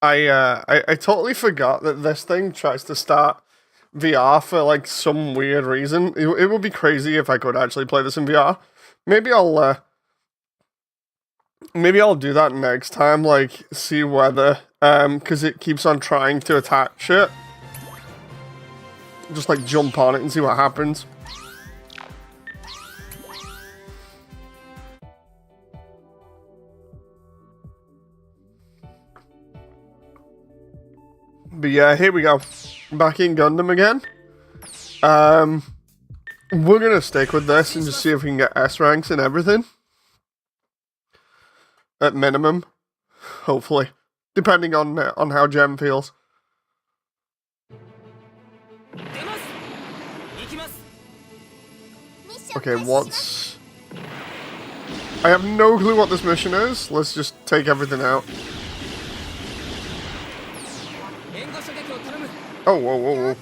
I totally forgot that this thing tries to start VR for like some weird reason. It would be crazy if I could actually play this in VR. Maybe I'll do that next time. Like see whether because it keeps on trying to attach it. Just like jump on it and see what happens. But yeah, here we go. Back in Gundam again. We're gonna stick with this and just see if we can get S ranks and everything. At minimum. Hopefully. Depending on how Gem feels. Okay, what's... I have no clue what this mission is. Let's just take everything out. Oh, whoa, whoa, whoa.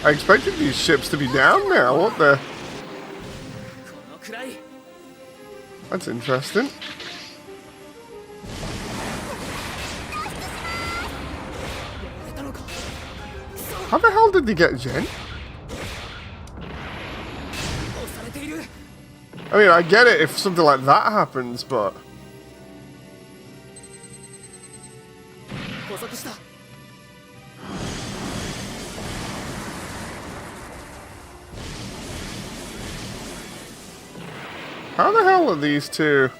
I expected these ships to be down now. What the... That's interesting. How the hell did they get Jen? I mean, I get it if something like that happens, but... How the hell are these two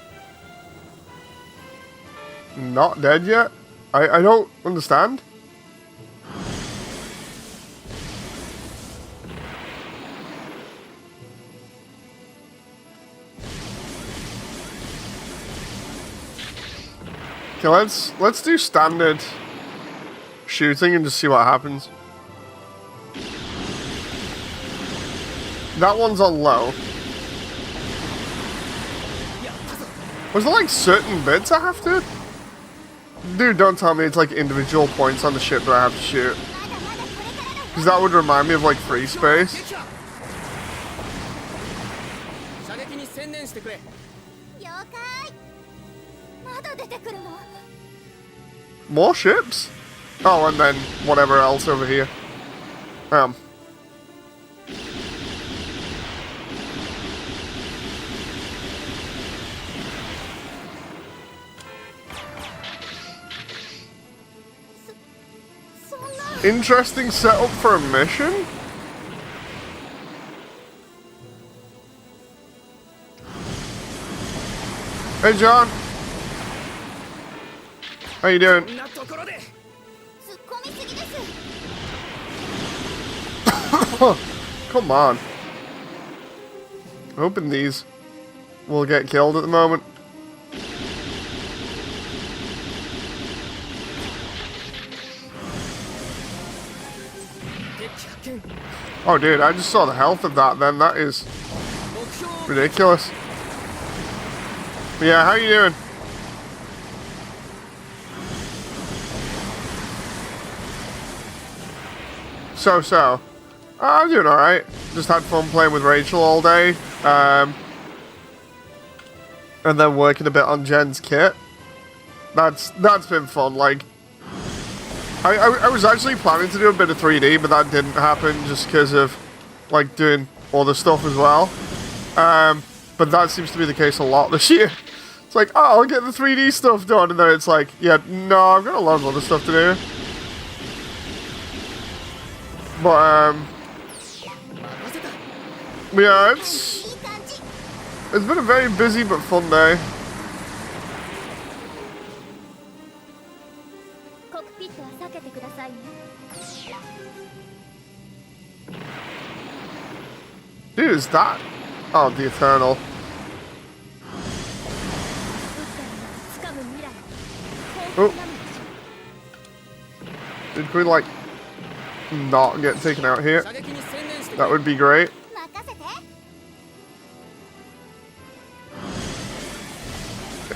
not dead yet? I don't understand. Okay, let's do standard shooting and just see what happens. That one's on low. Was there like certain bits I have to? Dude, don't tell me it's like individual points on the ship that I have to shoot. Because that would remind me of like free space. More ships? Oh, and then whatever else over here. Interesting setup for a mission? Hey, John. How you doing? Come on. I'm hoping these will get killed at the moment. Oh, dude, I just saw the health of that then. That is ridiculous. But yeah, how you doing? So. I'm doing alright. Just had fun playing with Rachel all day. And then working a bit on Jen's kit. That's been fun. Like, I was actually planning to do a bit of 3D, but that didn't happen just because of, like, doing other stuff as well. But that seems to be the case a lot this year. It's like, oh, I'll get the 3D stuff done, and then it's like, yeah, no, I've got a lot of other stuff to do. But, yeah, it's been a very busy but fun day. Dude, is that... Oh, the Eternal. Oh. Did we, like, not get taken out here? That would be great.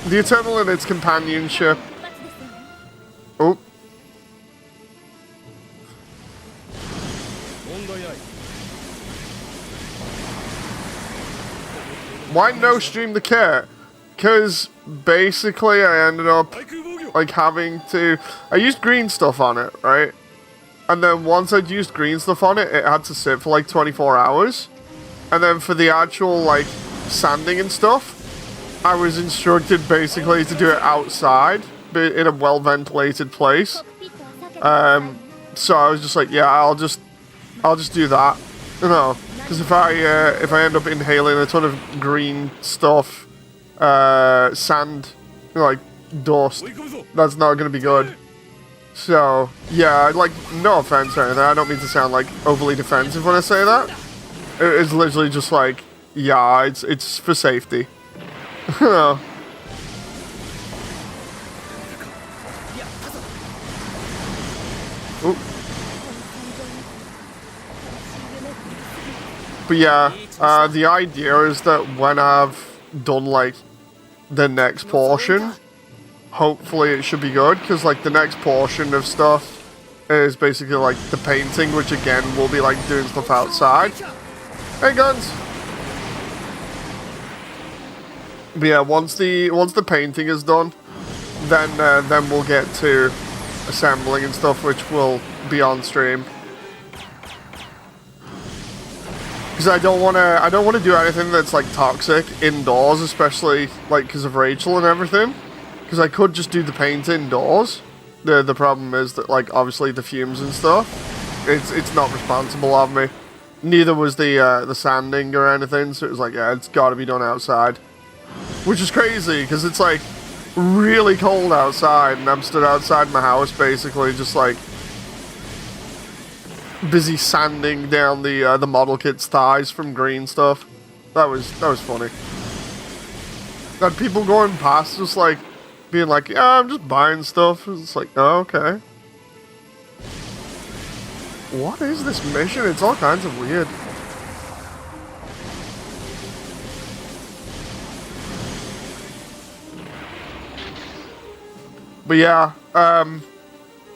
The Eternal and its companionship. Oh. Why no stream the kit? because basically I ended up like having to. I used green stuff on it, right? And then once I'd used green stuff on it, it had to sit for like 24 hours. And then for the actual like sanding and stuff, I was instructed basically to do it outside, but in a well-ventilated place. So I was just like, yeah, I'll just do that, you know, because if I end up inhaling a ton of green stuff, sand, like dust, that's not gonna be good. So yeah, like, no offense or anything, I don't mean to sound like overly defensive when I say that. It's literally just like, yeah, it's for safety. You know. Ooh. But yeah, the idea is that when I've done like the next portion, hopefully it should be good, because like the next portion of stuff is basically like the painting, which again will be like doing stuff outside. Hey guns! But yeah, once the painting is done, then we'll get to assembling and stuff, which will be on stream. Because I don't want to do anything that's like toxic indoors, especially like because of Rachel and everything. Because I could just do the paint indoors. The problem is that like obviously the fumes and stuff, it's not responsible of me. Neither was the sanding or anything. So it was like, yeah, it's got to be done outside. Which is crazy, because it's like really cold outside, and I'm stood outside my house basically just like busy sanding down the model kit's thighs from green stuff. That was funny. Had people going past just like being like, yeah, I'm just buying stuff. It's like, oh, okay. What is this mission? It's all kinds of weird. But yeah,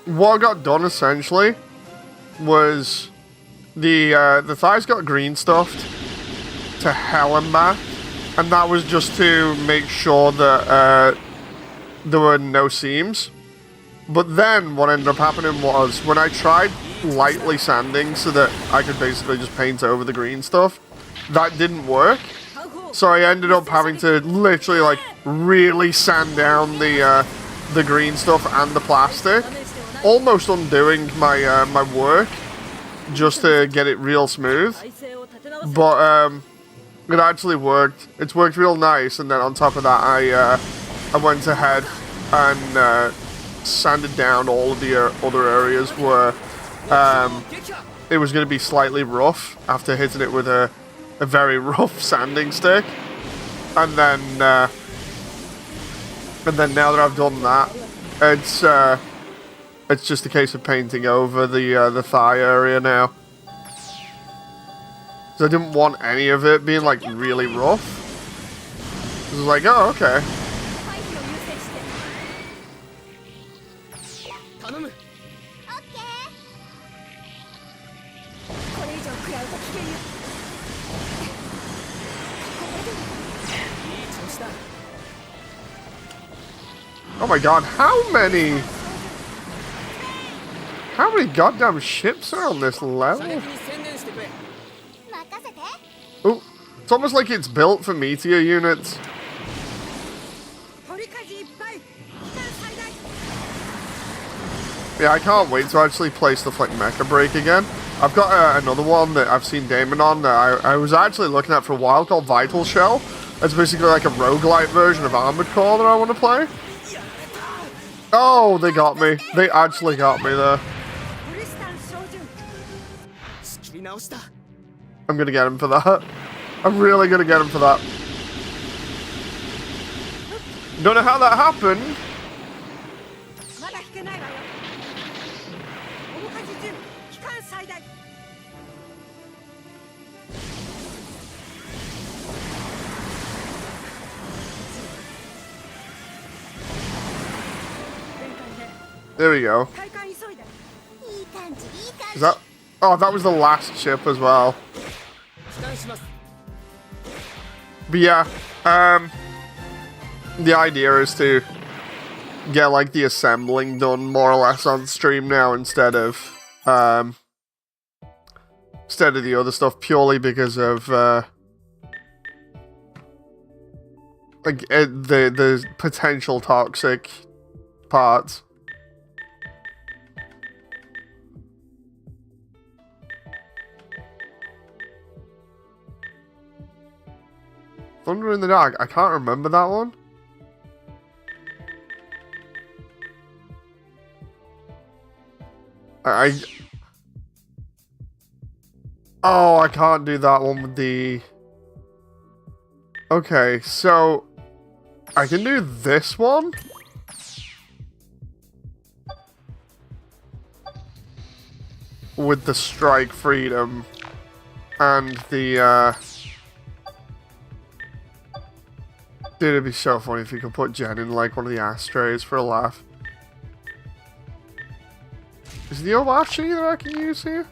what got done essentially was the thighs got green stuffed to hell and back, and that was just to make sure that there were no seams. But then what ended up happening was when I tried lightly sanding so that I could basically just paint over the green stuff, that didn't work. So I ended up having to literally like really sand down the green stuff and the plastic, almost undoing my my work just to get it real smooth. But it actually worked. It's worked real nice. And then on top of that, I went ahead and sanded down all of the other areas where it was going to be slightly rough after hitting it with a very rough sanding stick. And then now that I've done that, it's just a case of painting over the thigh area now. So I didn't want any of it being like really rough. It was like, oh, okay. Oh my god, how many goddamn ships are on this level? Oh, it's almost like it's built for meteor units. Yeah, I can't wait to actually play stuff like Mecha Break again. I've got another one that I've seen Damon on that I was actually looking at for a while called Vital Shell. It's basically like a roguelite version of Armored Core that I want to play. Oh, they got me. They actually got me there. I'm gonna get him for that. I'm really gonna get him for that. Don't know how that happened. There we go. Is that... Oh, that was the last ship as well. But yeah, the idea is to get like the assembling done more or less on stream now instead of the other stuff, purely because of the potential toxic parts. Thunder in the Dark. I can't remember that one. Oh, I can't do that one with the... Okay, so... I can do this one? With the Strike Freedom. And the, Dude, it'd be so funny if you could put Jen in, like, one of the ashtrays for a laugh. Is the Obashi that I can use here?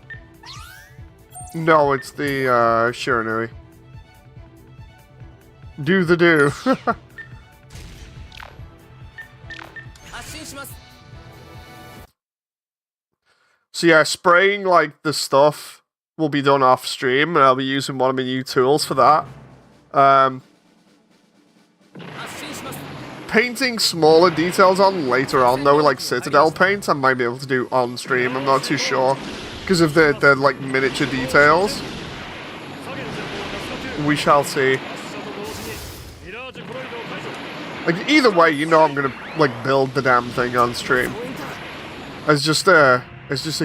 No, it's the, Shiranui. Do the do. So yeah, spraying, like, the stuff will be done off stream, and I'll be using one of my new tools for that. Painting smaller details on later on, though, like Citadel paint, I might be able to do on stream. I'm not too sure because of the like miniature details. We shall see. Like either way, you know I'm gonna like build the damn thing on stream. It's just a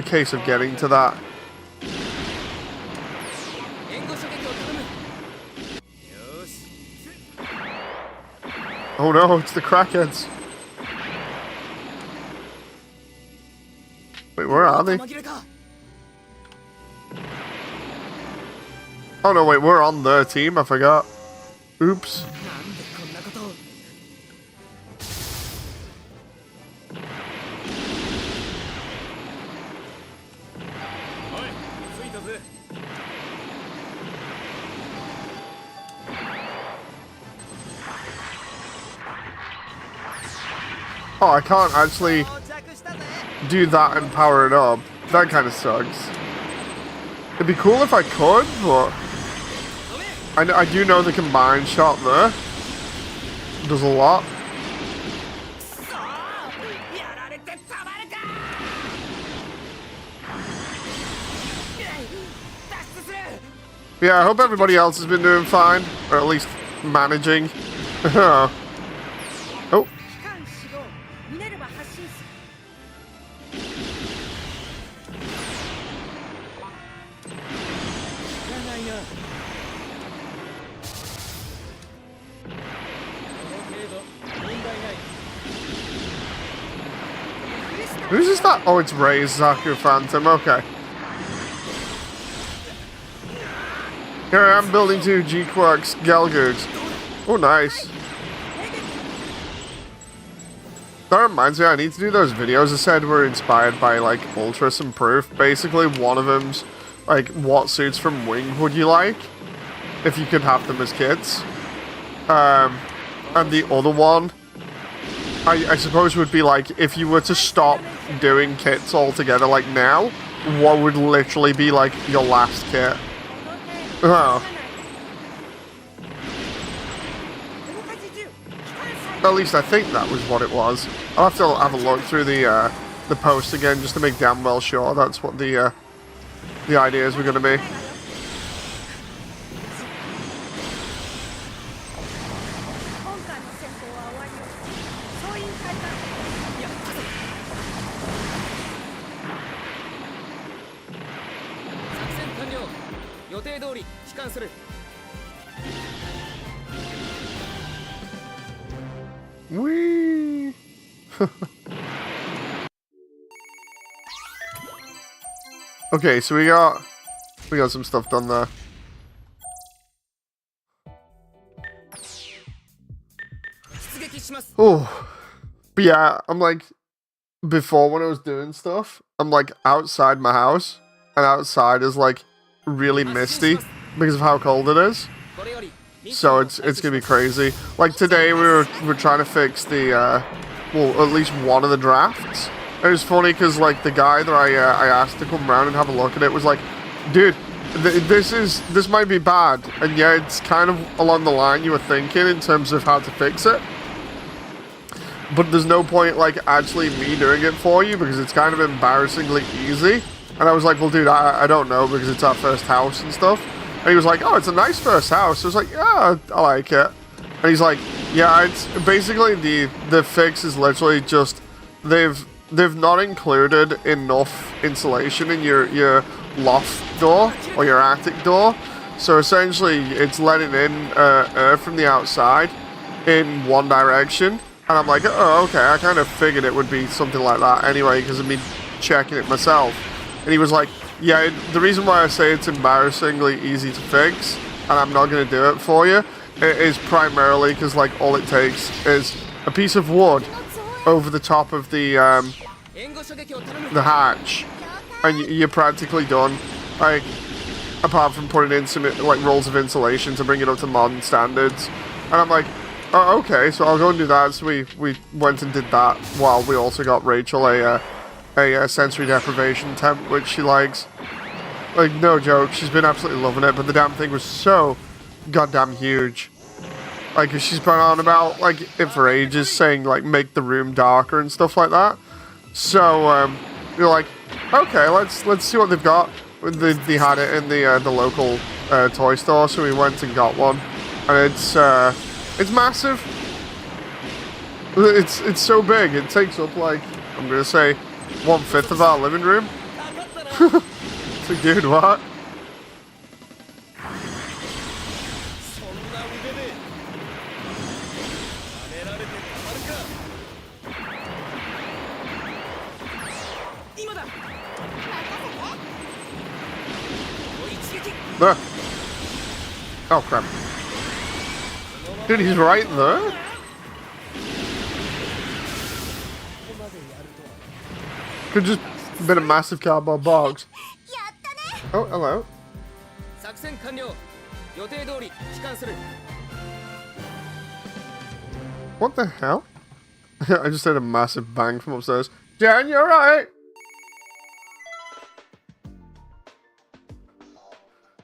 case of getting to that. Oh no, it's the crackheads. Wait, where are they? Oh no, wait, we're on their team, I forgot. Oops. Oh, I can't actually do that and power it up. That kind of sucks. It'd be cool if I could, but I do know the combined shot there does a lot. Yeah, I hope everybody else has been doing fine, or at least managing. Oh. Who's this that? Oh, it's Ray's Zaku Phantom, okay. Here I am building 2 G-Quirks Gelgoods. Oh, nice. That reminds me, I need to do those videos I said were inspired by, like, Ultras and Proof. Basically, one of them's, like, what suits from Wing would you like? If you could have them as kids. And the other one, I suppose would be, like, if you were to stop doing kits altogether, like, now, what would literally be, like, your last kit? Oh. At least I think that was what it was. I'll have to have a look through the post again just to make damn well sure that's what the ideas were going to be. Whee! Okay, so we got some stuff done there. Oh, but yeah, I'm like, before when I was doing stuff, I'm like outside my house, and outside is like really misty because of how cold it is. So it's gonna be crazy. Like today we're trying to fix the well, at least one of the drafts. It was funny because like the guy that I asked to come around and have a look at it was like, dude, this might be bad, and yeah, it's kind of along the line you were thinking in terms of how to fix it. But there's no point like actually me doing it for you because it's kind of embarrassingly easy. And I was like, well, dude, I don't know because it's our first house and stuff. And he was like, oh, it's a nice first house. I was like, yeah, I like it. And he's like, yeah, it's basically the fix is literally just they've not included enough insulation in your loft door or your attic door. So essentially, it's letting in air from the outside in one direction. And I'm like, oh, okay, I kind of figured it would be something like that anyway because of me checking it myself. And he was like, yeah, the reason why I say it's embarrassingly easy to fix and I'm not going to do it for you is primarily because, like, all it takes is a piece of wood over the top of the hatch and you're practically done. Like, apart from putting in some, like, rolls of insulation to bring it up to modern standards. And I'm like, oh, okay, so I'll go and do that. So we went and did that while we also got Rachel a sensory deprivation tent, which she likes. Like, no joke, she's been absolutely loving it, but the damn thing was so goddamn huge. Like, she's been on about, like, it for ages, saying, like, make the room darker and stuff like that. So, you're like, okay, let's see what they've got. They had it in the local toy store, so we went and got one. And it's massive. It's so big, it takes up, like, I'm gonna say 1/5 of our living room. It's like, dude, what? There. Oh crap. Dude, he's right there. Could just been a massive cardboard box. Oh, hello. What the hell? I just heard a massive bang from upstairs. Jan, you alright?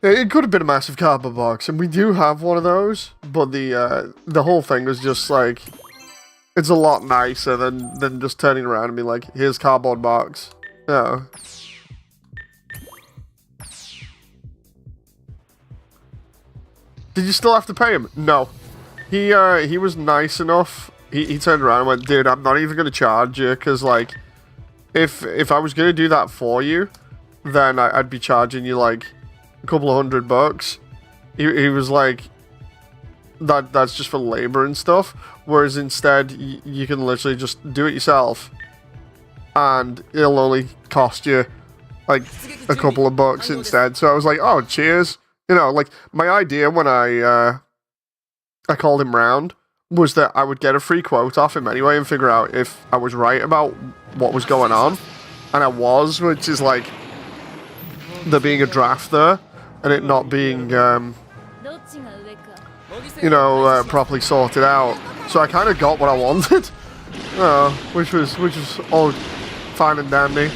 It could have been a massive cardboard box, and we do have one of those, but the whole thing was just like, it's a lot nicer than just turning around and being like, here's cardboard box. No. Did you still have to pay him? No. He was nice enough. He turned around and went, dude, I'm not even going to charge you, because, like, if I was going to do that for you, then I'd be charging you, like, a couple of $100. He was like, that's just for labor and stuff, whereas instead you can literally just do it yourself and it'll only cost you like a couple of bucks instead. So I was like, oh, cheers. You know, like, my idea when I called him round was that I would get a free quote off him anyway and figure out if I was right about what was going on, and I was, which is like there being a draft there and it not being you know, properly sorted out. So I kind of got what I wanted, which was all fine and dandy.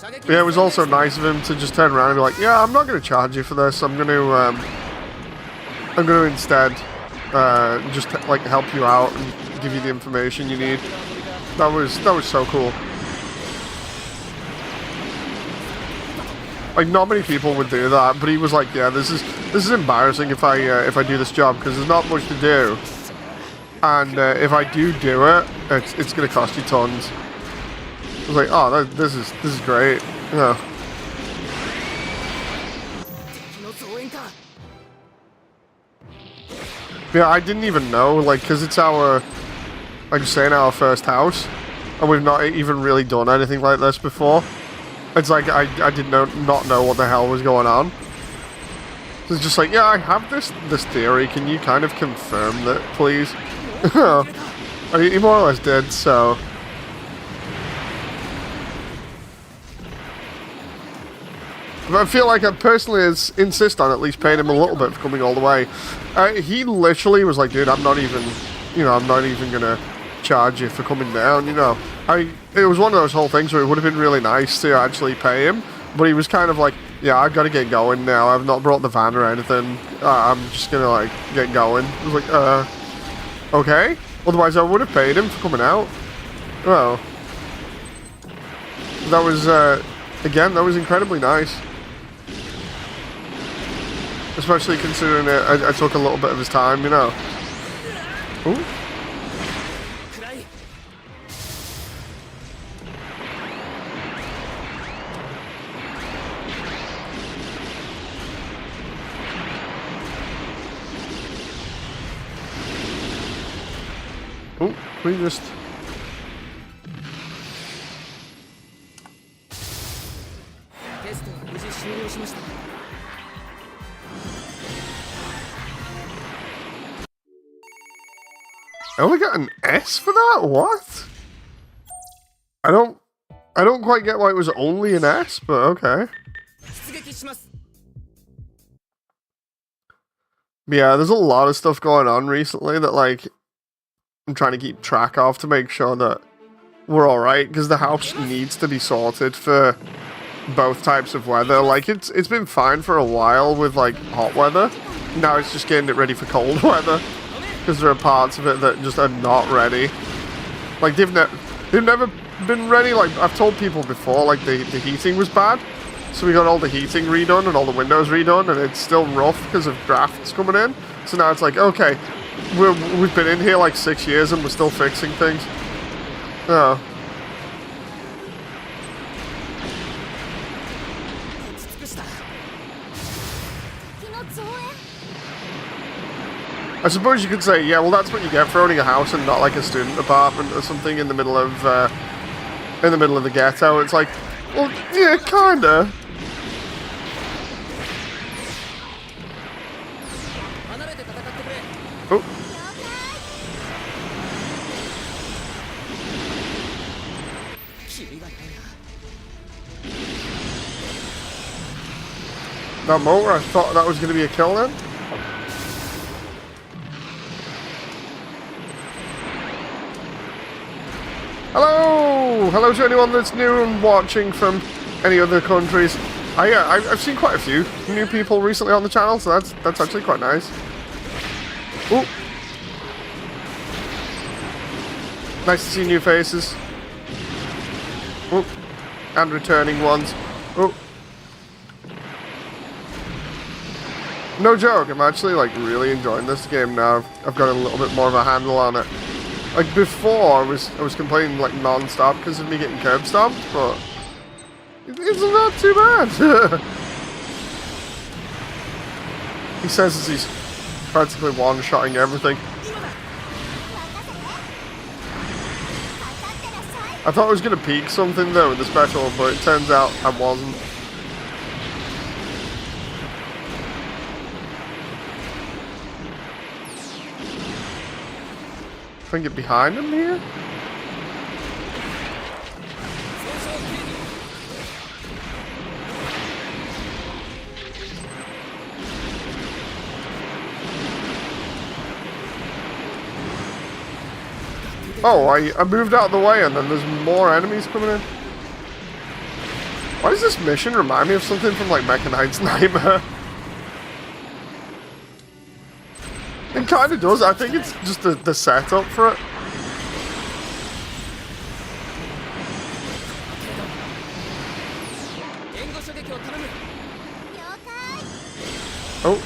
But yeah, it was also nice of him to just turn around and be like, yeah, I'm not going to charge you for this. I'm going to instead just like help you out and give you the information you need. That was so cool. Like, not many people would do that, but he was like, yeah, this is embarrassing if I do this job because there's not much to do, and if I do it, it's gonna cost you tons. I was like, oh, this is great. Yeah. Yeah, I didn't even know, like, because it's our, like I'm saying, our first house, and we've not even really done anything like this before. It's like, I did not know what the hell was going on. So it's just like, yeah, I have this theory, can you kind of confirm that, please? He more or less did, so... But I feel like I personally insist on at least paying him a little bit for coming all the way. He literally was like, dude, I'm not even gonna charge you for coming down, you know. It was one of those whole things where it would have been really nice to actually pay him, but he was kind of like, yeah, I've got to get going now. I've not brought the van or anything. I'm just gonna, like, get going. I was like, okay. Otherwise I would have paid him for coming out. Well, that was, again, that was incredibly nice. Especially considering I took a little bit of his time, you know. Ooh. Oh, we just... I only got an S for that? What? I don't quite get why it was only an S, but okay. Yeah, there's a lot of stuff going on recently that, like, I'm trying to keep track of to make sure that we're alright, because the house needs to be sorted for both types of weather. Like, it's been fine for a while with, like, hot weather. Now it's just getting it ready for cold weather. Because there are parts of it that just are not ready. Like, they've never been ready. Like, I've told people before, like, the heating was bad. So we got all the heating redone and all the windows redone, and it's still rough because of drafts coming in. So now it's like, okay, we've been in here like 6 years and we're still fixing things. Oh. I suppose you could say, yeah, well, that's what you get for owning a house and not like a student apartment or something in the middle of the ghetto. It's like, well, yeah, kinda. Oh. That motor, I thought that was going to be a kill then. Hello! Hello to anyone that's new and watching from any other countries. I've seen quite a few new people recently on the channel, so that's actually quite nice. Ooh. Nice to see new faces. Ooh. And returning ones. Ooh. No joke, I'm actually like really enjoying this game now. I've got a little bit more of a handle on it. Like before, I was complaining like non-stop because of me getting curb stomped, but it's not too bad. He says as he's practically one-shotting everything. I thought I was going to peak something though with the special, but it turns out I wasn't. Can I get behind him here? Oh, I moved out of the way and then there's more enemies coming in. Why does this mission remind me of something from like Mech Knight's Nightmare? It kind of does. I think it's just the setup for it. Oh.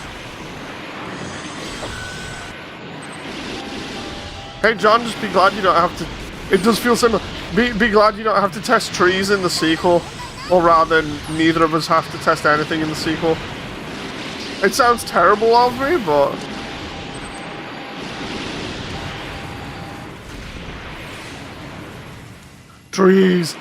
Hey John, just be glad you don't have to... It does feel similar. Be glad you don't have to test trees in the sequel. Or rather, neither of us have to test anything in the sequel. It sounds terrible of me, but... Trees.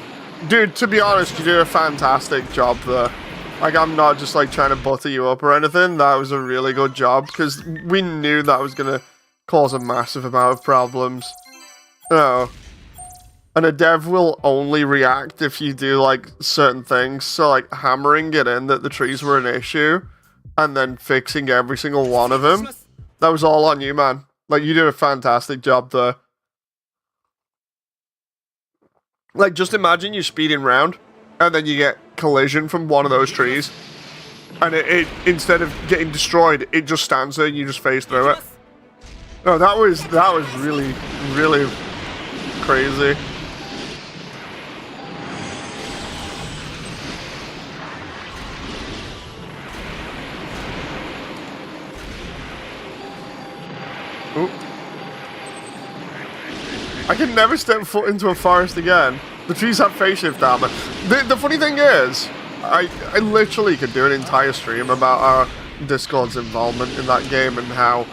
Dude, to be honest, you did a fantastic job there. Like, I'm not just, like, trying to butter you up or anything. That was a really good job, because we knew that was going to cause a massive amount of problems. Oh. And a dev will only react if you do, like, certain things. So, like, hammering it in that the trees were an issue, and then fixing every single one of them. That was all on you, man. Like, you did a fantastic job there. Like, just imagine you speeding round, and then you get collision from one of those trees. And it instead of getting destroyed, it just stands there and you just phase through it. No, that was really, really crazy. Ooh. I can never step foot into a forest again. The trees have phase shift armor. The funny thing is, I literally could do an entire stream about our Discord's involvement in that game and how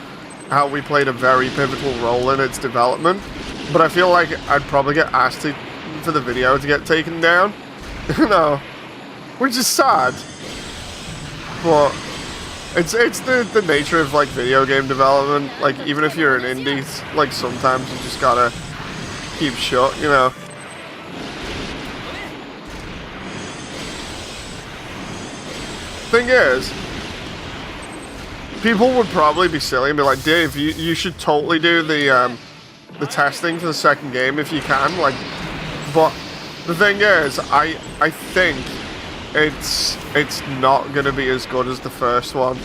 we played a very pivotal role in its development. But I feel like I'd probably get asked for the video to get taken down. You know, which is sad. But it's the nature of, like, video game development. Like, even if you're an indie, like, sometimes you just gotta keep shut, you know. Thing is, people would probably be silly and be like, Dave, you should totally do the testing for the second game if you can. Like, but the thing is, I think it's not gonna be as good as the first one.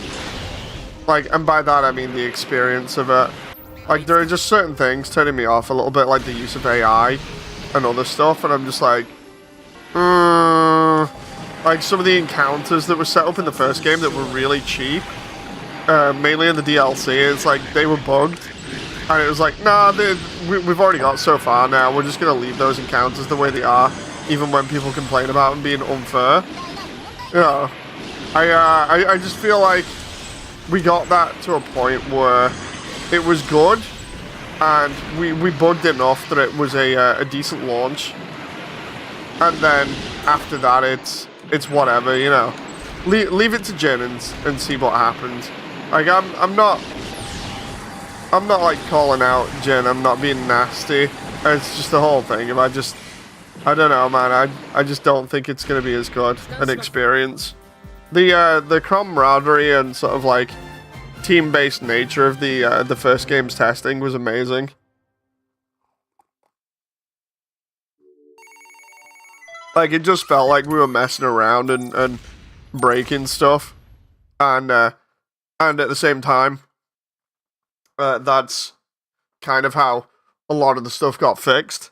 Like, and by that I mean the experience of it. Like, there are just certain things turning me off a little bit, like the use of AI and other stuff, and I'm just like, like some of the encounters that were set up in the first game that were really cheap, mainly in the DLC, it's like they were bugged, and it was like, nah, we've already got so far now, we're just gonna leave those encounters the way they are, even when people complain about them being unfair. You know, I just feel like we got that to a point where it was good, and we bugged enough that it was a decent launch, and then after that it's whatever, you know. Leave it to Jin and see what happens. Like, I'm not like calling out Jin, I'm not being nasty. It's just the whole thing. If I don't know, man, I just don't think it's gonna be as good an experience. The camaraderie and sort of like team-based nature of the first game's testing was amazing. Like, it just felt like we were messing around and breaking stuff, and at the same time, that's kind of how a lot of the stuff got fixed.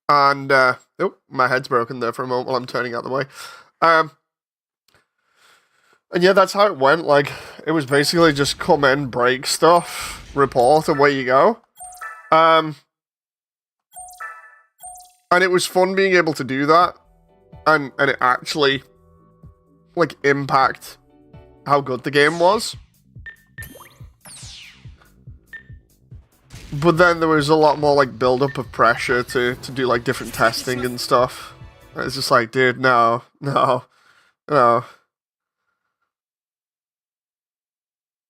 And oh, my head's broken there for a moment while I'm turning out the way. And yeah, that's how it went. Like, it was basically just come in, break stuff, report, away you go. And it was fun being able to do that. And it actually, like, impact how good the game was. But then there was a lot more, like, build-up of pressure to do, like, different testing and stuff. And it's just like, dude, no.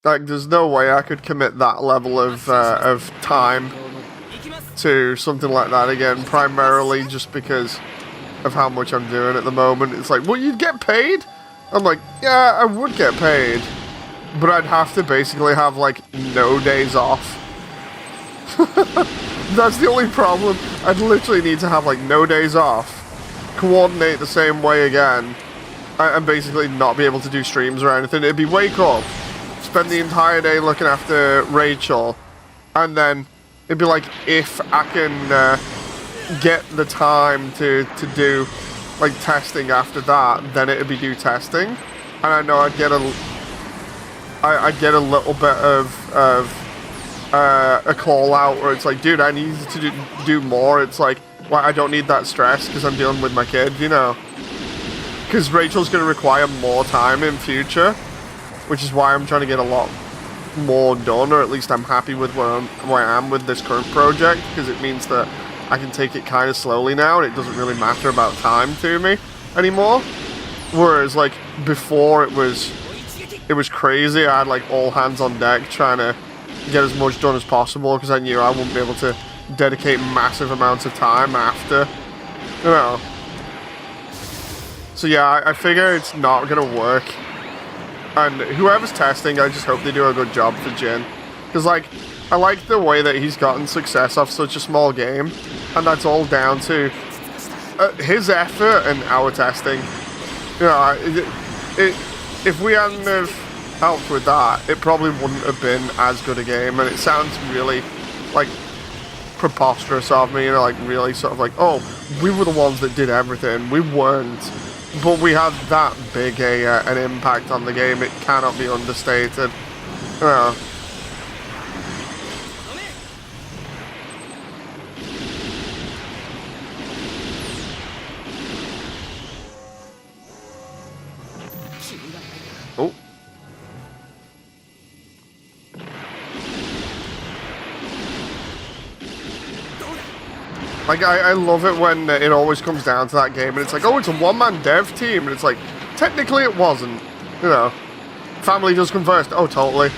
Like, there's no way I could commit that level of time to something like that again, primarily just because of how much I'm doing at the moment. It's like, well, you'd get paid? I'm like, yeah, I would get paid, but I'd have to basically have, like, no days off. That's the only problem. I'd literally need to have, like, no days off, coordinate the same way again, and basically not be able to do streams or anything. It'd be wake up, spend the entire day looking after Rachel, and then it'd be like, if I can get the time to do, like, testing after that, then it'd be do testing. And I know I'd get a little bit of a call out where it's like, dude, I need to do more. It's like, well, I don't need that stress because I'm dealing with my kid, you know. Because Rachel's going to require more time in future, which is why I'm trying to get a lot more done, or at least I'm happy with where I am with this current project, because it means that I can take it kind of slowly now, and it doesn't really matter about time to me anymore. Whereas, like, before it was crazy. I had, like, all hands on deck trying to get as much done as possible, because I knew I wouldn't be able to dedicate massive amounts of time after, you know. So yeah, I figure it's not gonna work. And whoever's testing, I just hope they do a good job for Jin. Because, like, I like the way that he's gotten success off such a small game. And that's all down to his effort and our testing. You know, if we hadn't have helped with that, it probably wouldn't have been as good a game. And it sounds really, like, preposterous of me. You know, like, really sort of like, oh, we were the ones that did everything. We weren't. But we had that big an impact on the game, it cannot be understated. Oh. Like, I love it when it always comes down to that game, and it's like, oh, it's a one-man dev team, and it's like, technically it wasn't, you know. Family does come first. Oh, totally.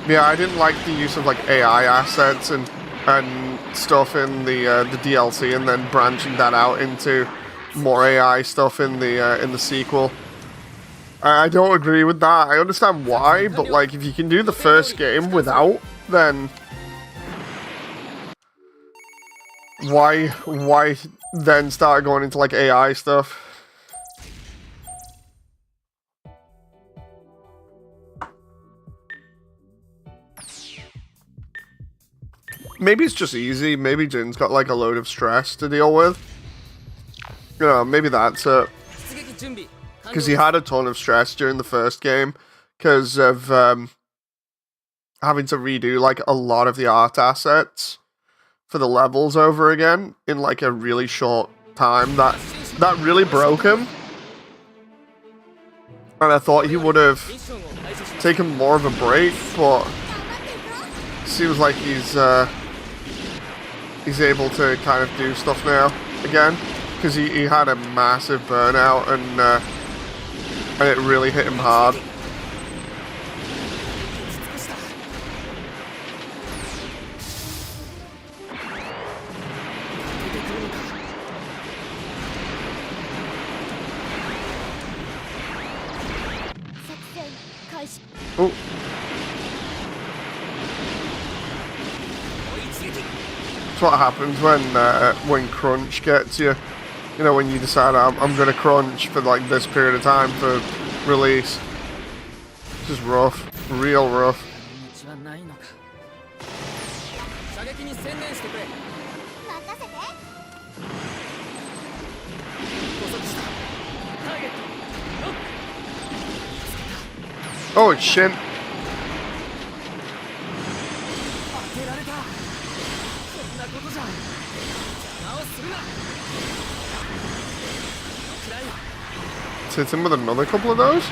Yeah, I didn't like the use of, like, AI assets and stuff in the DLC, and then branching that out into more AI stuff in the sequel. I don't agree with that. I understand why, but like if you can do the first game without, then why then start going into like AI stuff? Maybe it's just easy. Maybe Jin's got like a load of stress to deal with. You know, maybe that's it. Because he had a ton of stress during the first game because of having to redo like a lot of the art assets for the levels over again in like a really short time. That really broke him. And I thought he would have taken more of a break, but it seems like he's able to kind of do stuff now again because he had a massive burnout and it really hit him hard. Oh. That's what happens when crunch gets you. You know, when you decide I'm gonna crunch for like this period of time for release. Just rough, real rough. Oh, it's Shin. Hit him with another couple of those.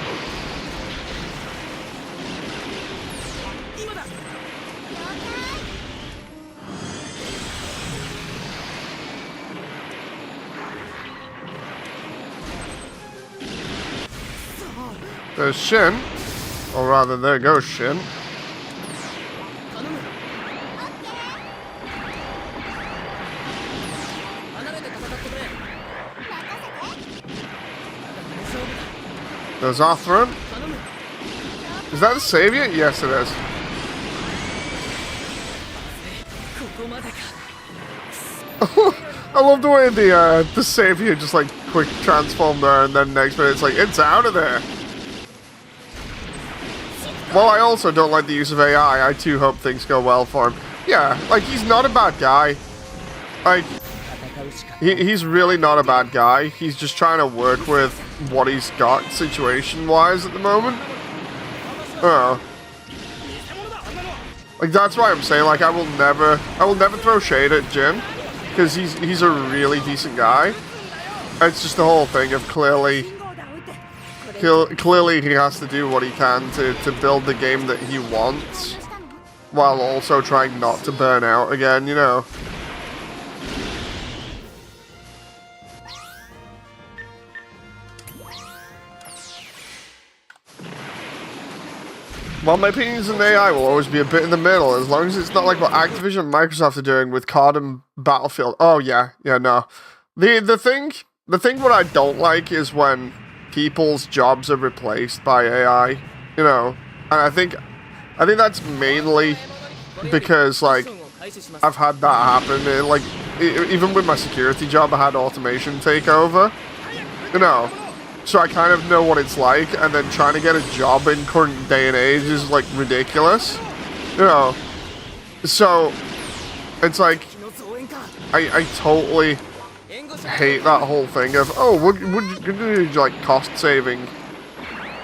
There's Shin, or rather, there goes Shin. There's Arthur. Is that the savior? Yes, it is. I love the way the savior just like quick transform there, and then next minute it's like it's out of there. Well, I also don't like the use of AI. I too hope things go well for him. Yeah, like he's not a bad guy. Like he's really not a bad guy. He's just trying to work with what he's got situation-wise at the moment. Like that's why I'm saying like I will never throw shade at Jin because he's a really decent guy. It's just the whole thing of clearly he has to do what he can to build the game that he wants while also trying not to burn out again, you know. Well, my opinions on AI will always be a bit in the middle, as long as it's not like what Activision and Microsoft are doing with COD and Battlefield. Oh yeah, no. The thing what I don't like is when people's jobs are replaced by AI. You know, and I think that's mainly because like I've had that happen. Like even with my security job, I had automation take over. You know. So I kind of know what it's like, and then trying to get a job in current day and age is, like, ridiculous. You know? So, it's like, I totally hate that whole thing of, oh, we're gonna do, like, cost saving,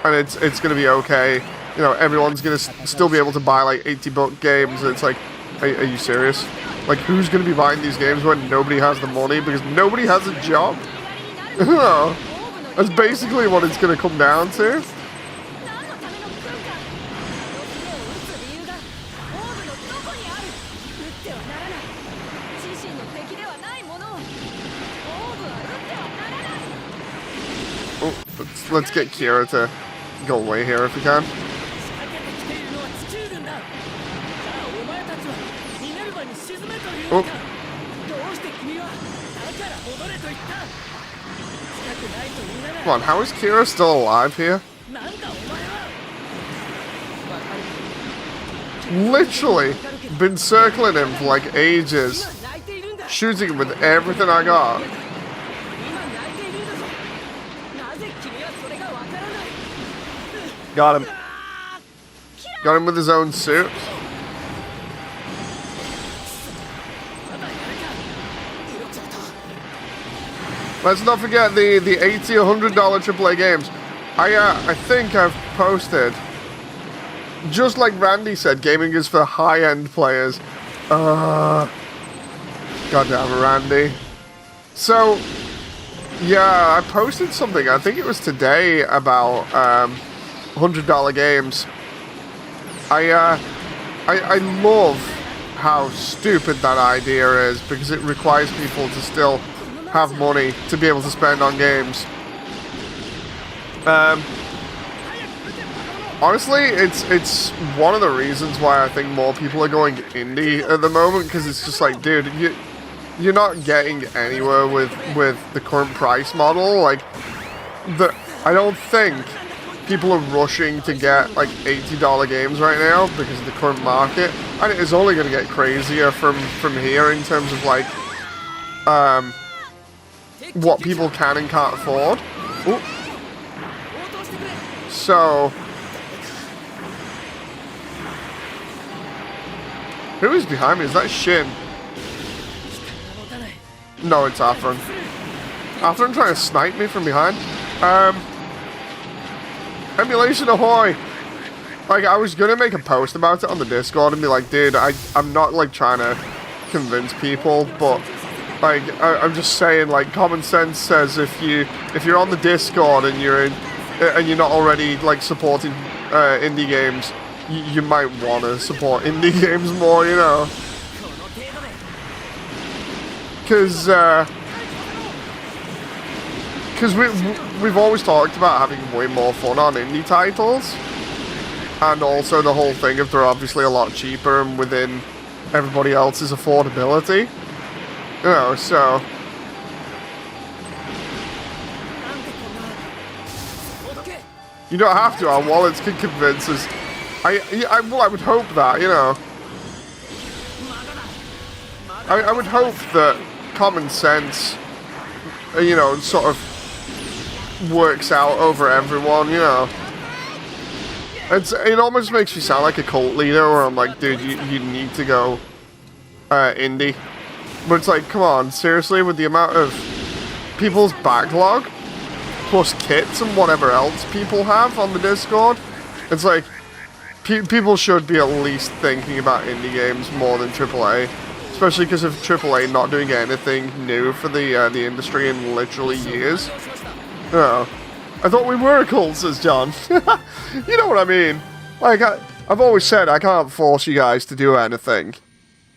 and it's gonna be okay. You know, everyone's gonna still be able to buy, like, $80 games, and it's like, are you serious? Like, who's gonna be buying these games when nobody has the money, because nobody has a job? You know? That's basically what it's going to come down to. Oh, let's get Kira to go away here if we can. Oh. Come on, how is Kira still alive here? Literally been circling him for like ages. Shooting him with everything I got. Got him. Got him with his own suit. Let's not forget the $80 or $100 AAA games. I think I've posted, just like Randy said, gaming is for high-end players. Goddamn Randy. So, yeah, I posted something, I think it was today, about $100 games. I love how stupid that idea is, because it requires people to still have money to be able to spend on games. Honestly, it's one of the reasons why I think more people are going indie at the moment, because it's just like, dude, you're not getting anywhere with the current price model. Like, I don't think people are rushing to get like $80 games right now because of the current market, and it is only going to get crazier from here in terms of like what people can and can't afford. Ooh. So, who is behind me? Is that Shin? No, it's Afron. Afron trying to snipe me from behind. Emulation ahoy! Like, I was gonna make a post about it on the Discord and be like, dude, I'm not like trying to convince people, but like, I'm just saying, like, common sense says if you're on the Discord and you're not already like supporting indie games, you might want to support indie games more, you know, because we've always talked about having way more fun on indie titles, and also the whole thing of they're obviously a lot cheaper and within everybody else's affordability. You know, so you don't have to. Our wallets can convince us. Well, I would hope that, you know. I would hope that common sense, you know, sort of works out over everyone, you know. It almost makes me sound like a cult leader where I'm like, dude, you need to go indie. But it's like, come on, seriously, with the amount of people's backlog, plus kits and whatever else people have on the Discord, it's like, people should be at least thinking about indie games more than AAA. Especially because of AAA not doing anything new for the industry in literally years. Oh, I thought we were a cult, says John. You know what I mean? Like, I've always said I can't force you guys to do anything.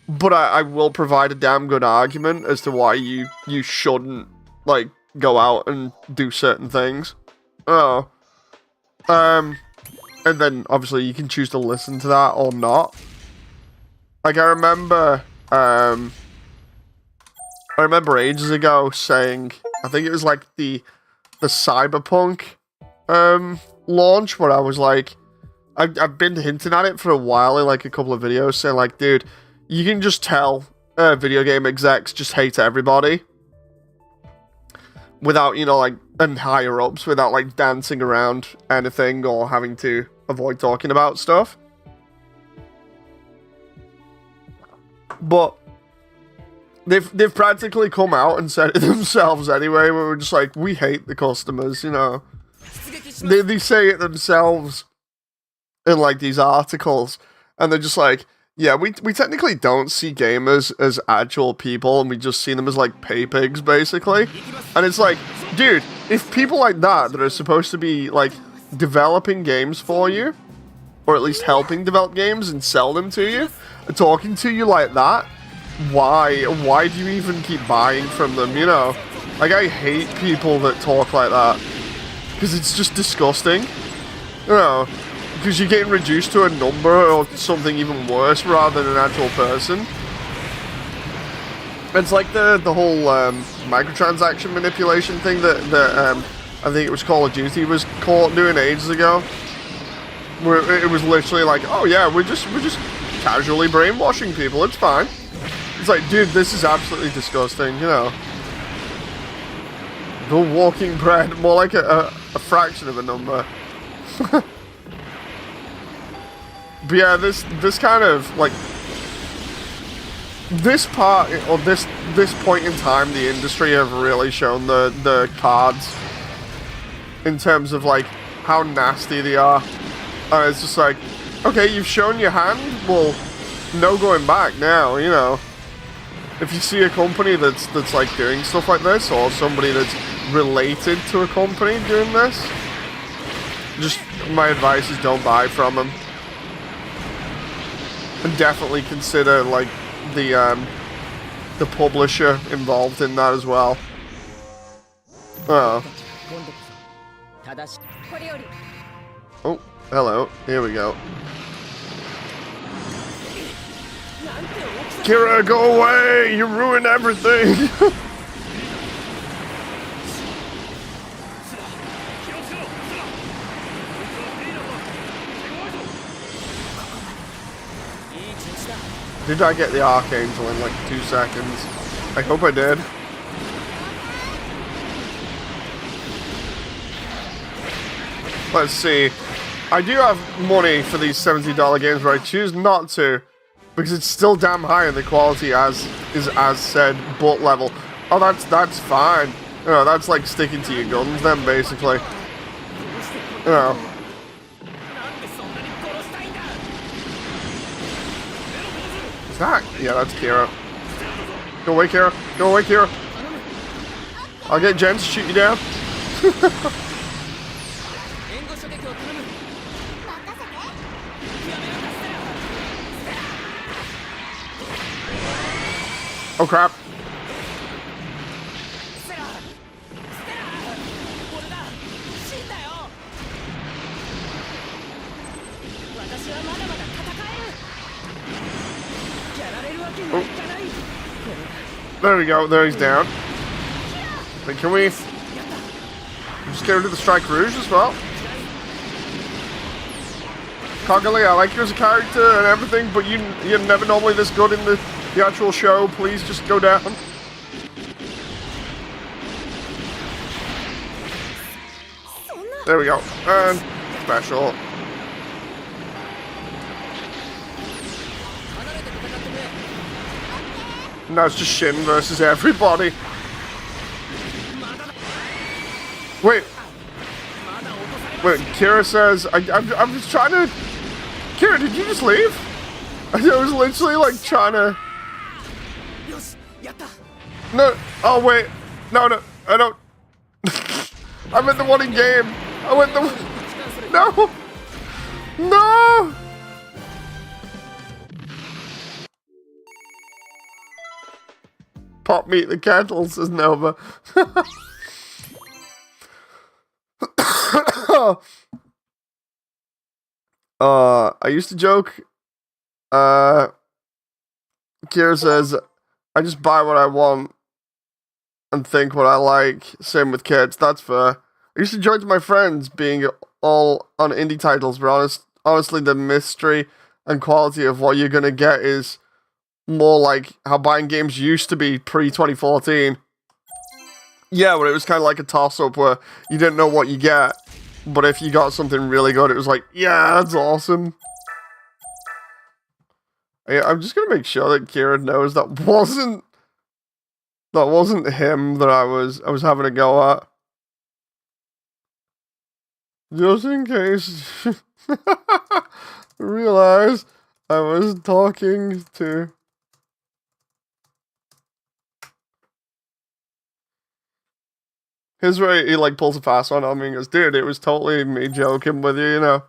But I will provide a damn good argument as to why you shouldn't, like, go out and do certain things. Oh. And then, obviously, you can choose to listen to that or not. Like, I remember ages ago saying, I think it was like the Cyberpunk launch, where I was like, I've been hinting at it for a while in like a couple of videos, saying like, dude, you can just tell video game execs just hate everybody without, you know, like, and higher ups, without like dancing around anything or having to avoid talking about stuff. But they've practically come out and said it themselves anyway, where we're just like, we hate the customers, you know. They say it themselves in like these articles, and they're just like, yeah, we technically don't see gamers as actual people, and we just see them as like pay pigs, basically. And it's like, dude, if people like that are supposed to be like developing games for you, or at least helping develop games and sell them to you, talking to you like that, why do you even keep buying from them, you know? Like, I hate people that talk like that, because it's just disgusting, you know, because you're getting reduced to a number or something even worse rather than an actual person. It's like the whole microtransaction manipulation thing that I think it was Call of Duty was caught doing ages ago, where it was literally like, oh yeah, we're just casually brainwashing people, it's fine. It's like, dude, this is absolutely disgusting, you know. The walking bread, more like a fraction of a number. But yeah, this kind of like this part, or this point in time, the industry have really shown the cards in terms of like how nasty they are. And it's just like, okay, you've shown your hand, well, no going back now, you know. If you see a company that's like doing stuff like this, or somebody that's related to a company doing this, just my advice is don't buy from them. And definitely consider like the publisher involved in that as well. Oh. Oh, hello. Here we go. Kira, go away! You ruined everything! Did I get the Archangel in like 2 seconds? I hope I did. Let's see. I do have money for these $70 games, but I choose not to, because it's still damn high in the quality as said butt level. Oh, that's fine. You know, that's like sticking to your guns then, basically. You know. Is that? Yeah, that's Kira. Go away, Kira. Go away, Kira. I'll get Jen to shoot you down. Oh crap. Oh. There we go, there he's down. Then can we just get rid of the Strike Rouge as well? Kagale, I like you as a character and everything, but you're never normally this good in the actual show. Please just go down. There we go. And special. Now it's just Shin versus everybody. Wait, Kira says, I'm just trying to... Kira, did you just leave? I was literally like trying to... No, oh wait, no, I don't... I meant the one in game. I went the... No! No! Pop meet the kettle, says Nova. I used to joke. Uh, Kira says, I just buy what I want and think what I like. Same with kids. That's fair. I used to joke to my friends being all on indie titles, but honestly, the mystery and quality of what you're gonna get is more like how buying games used to be pre-2014. Yeah, but it was kind of like a toss-up where you didn't know what you get, but if you got something really good, it was like, yeah, that's awesome. I'm just gonna make sure that Kira knows that wasn't him that I was having a go at. Just in case. Realize I was talking to. His way, he like pulls a fast one on me and goes, dude, it was totally me joking with you, you know.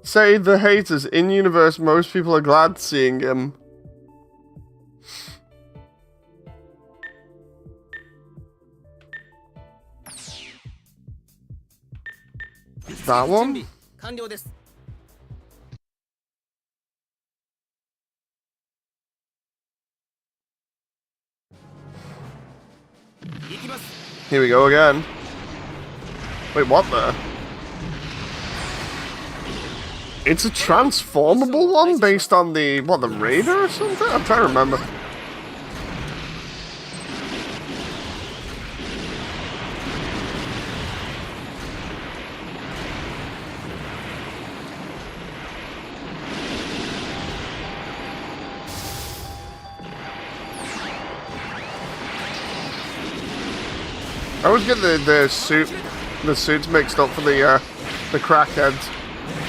Say the haters, in universe, most people are glad seeing him. That one? Here we go again. Wait, what the? It's a transformable one based on the, what, the Raider or something? I'm trying to remember. I always get the suits mixed up for the crackheads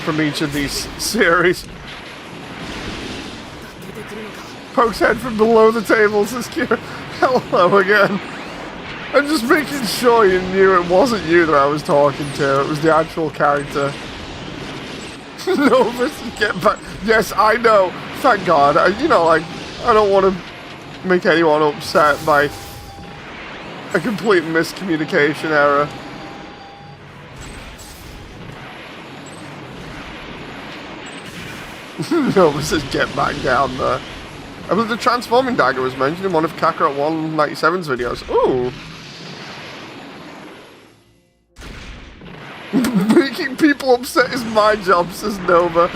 from each of these series. Pokes head from below the table, says Kira. Hello again. I'm just making sure you knew it wasn't you that I was talking to. It was the actual character. No, get back. Yes, I know. Thank God. I don't want to make anyone upset by a complete miscommunication error. No, it says get back down there. I believe the transforming dagger was mentioned in one of Kakarot 197's videos. Ooh. Making people upset is my job, says Nova.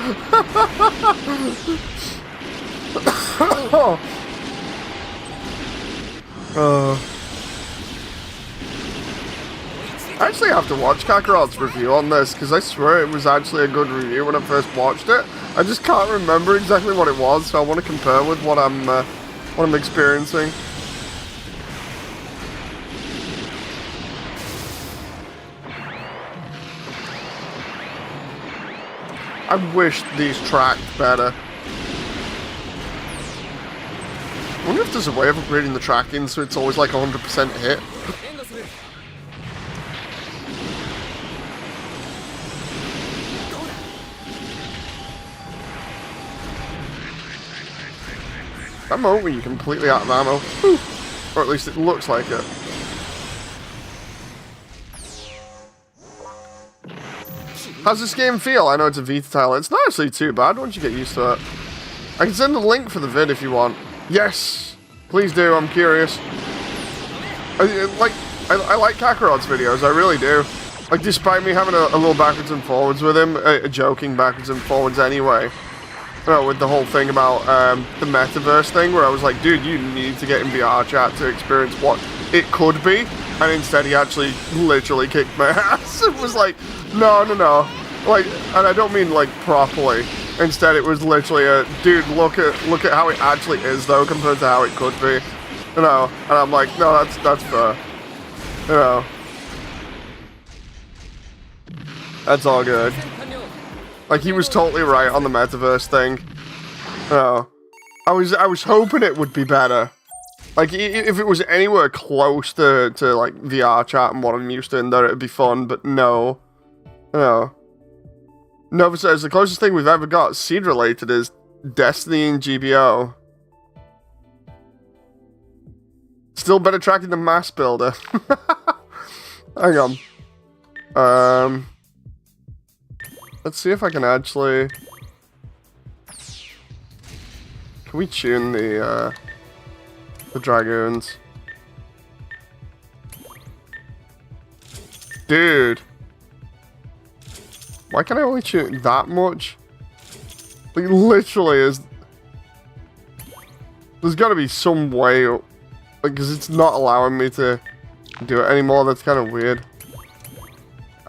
I actually have to watch Kakarot's review on this, because I swear it was actually a good review when I first watched it. I just can't remember exactly what it was, so I want to compare with what I'm experiencing. I wish these tracked better. I wonder if there's a way of upgrading the tracking so it's always like 100% hit. That moment when you're completely out of ammo. Whew. Or at least it looks like it. How's this game feel? I know it's a Vita title. It's not actually too bad once you get used to it. I can send a link for the vid if you want. Yes! Please do, I'm curious. I like Kakarot's videos, I really do. Like, despite me having a little backwards and forwards with him, joking backwards and forwards anyway. With the whole thing about the metaverse thing, where I was like, dude, you need to get in VR chat to experience what it could be. And instead he actually literally kicked my ass. It was like, no. Like, and I don't mean like properly. Instead it was literally a, dude, look at how it actually is though, compared to how it could be. You know, and I'm like, no, that's fair. You know. That's all good. Like, he was totally right on the metaverse thing. You know. I was hoping it would be better. Like, if it was anywhere close to like, VR chat and what I'm used to, then it'd be fun, but no. No. Nova says, the closest thing we've ever got seed-related is Destiny and GBO. Still better tracking than Mass Builder. Hang on. Let's see if I can actually... Can we tune the Dragoons? Dude. Why can I only tune it that much? Like, literally is... There's gotta be some way... Like, because it's not allowing me to do it anymore. That's kind of weird.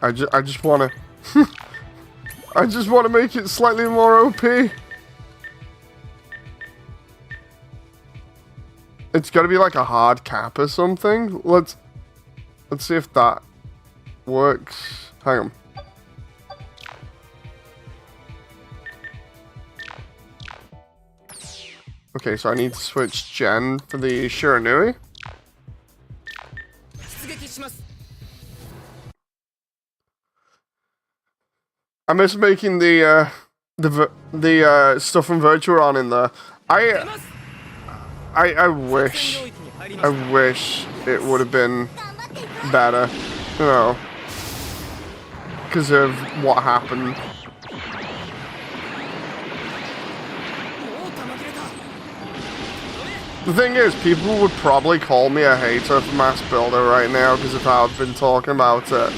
I just want to... I just want to make it slightly more OP. It's got to be like a hard cap or something. Let's see if that works. Hang on. Okay, so I need to switch gen for the Shiranui. I miss making the stuff from Vtuber in there. I wish it would have been better, you know, because of what happened. The thing is, people would probably call me a hater for Mass Builder right now because of how I've been talking about it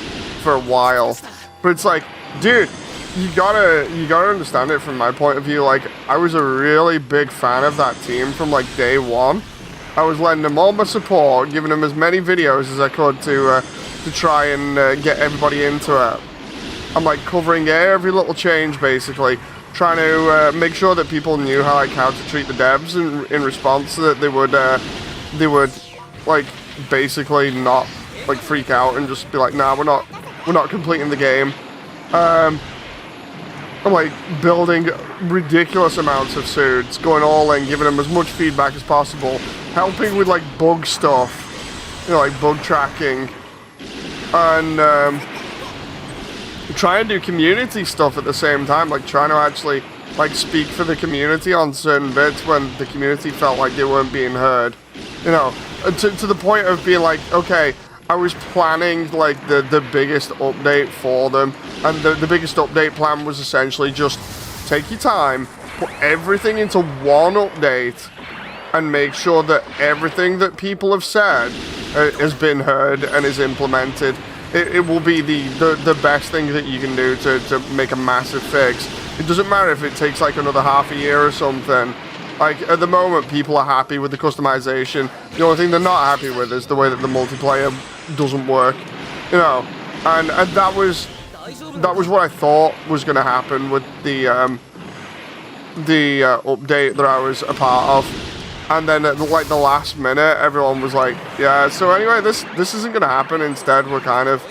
for a while. But it's like, dude, you gotta understand it from my point of view. Like, I was a really big fan of that team from like day one. I was lending them all my support, giving them as many videos as I could to try and get everybody into it. I'm like covering every little change basically, trying to make sure that people knew how to treat the devs in response, so that they would like basically not like freak out and just be like, nah, we're not completing the game. I'm like building ridiculous amounts of suits, going all in, giving them as much feedback as possible, helping with like bug stuff, you know, like bug tracking, and trying to do community stuff at the same time, like trying to actually like speak for the community on certain bits when the community felt like they weren't being heard, you know, to the point of being like, okay, I was planning like the biggest update for them, and the biggest update plan was essentially just take your time, put everything into one update, and make sure that everything that people have said has been heard and is implemented. It will be the best thing that you can do to make a massive fix. It doesn't matter if it takes like another half a year or something. Like, at the moment, people are happy with the customization. The only thing they're not happy with is the way that the multiplayer doesn't work, you know. And that was what I thought was going to happen with the update that I was a part of. And then at like the last minute, everyone was like, yeah, so anyway, this isn't going to happen. Instead, we're kind of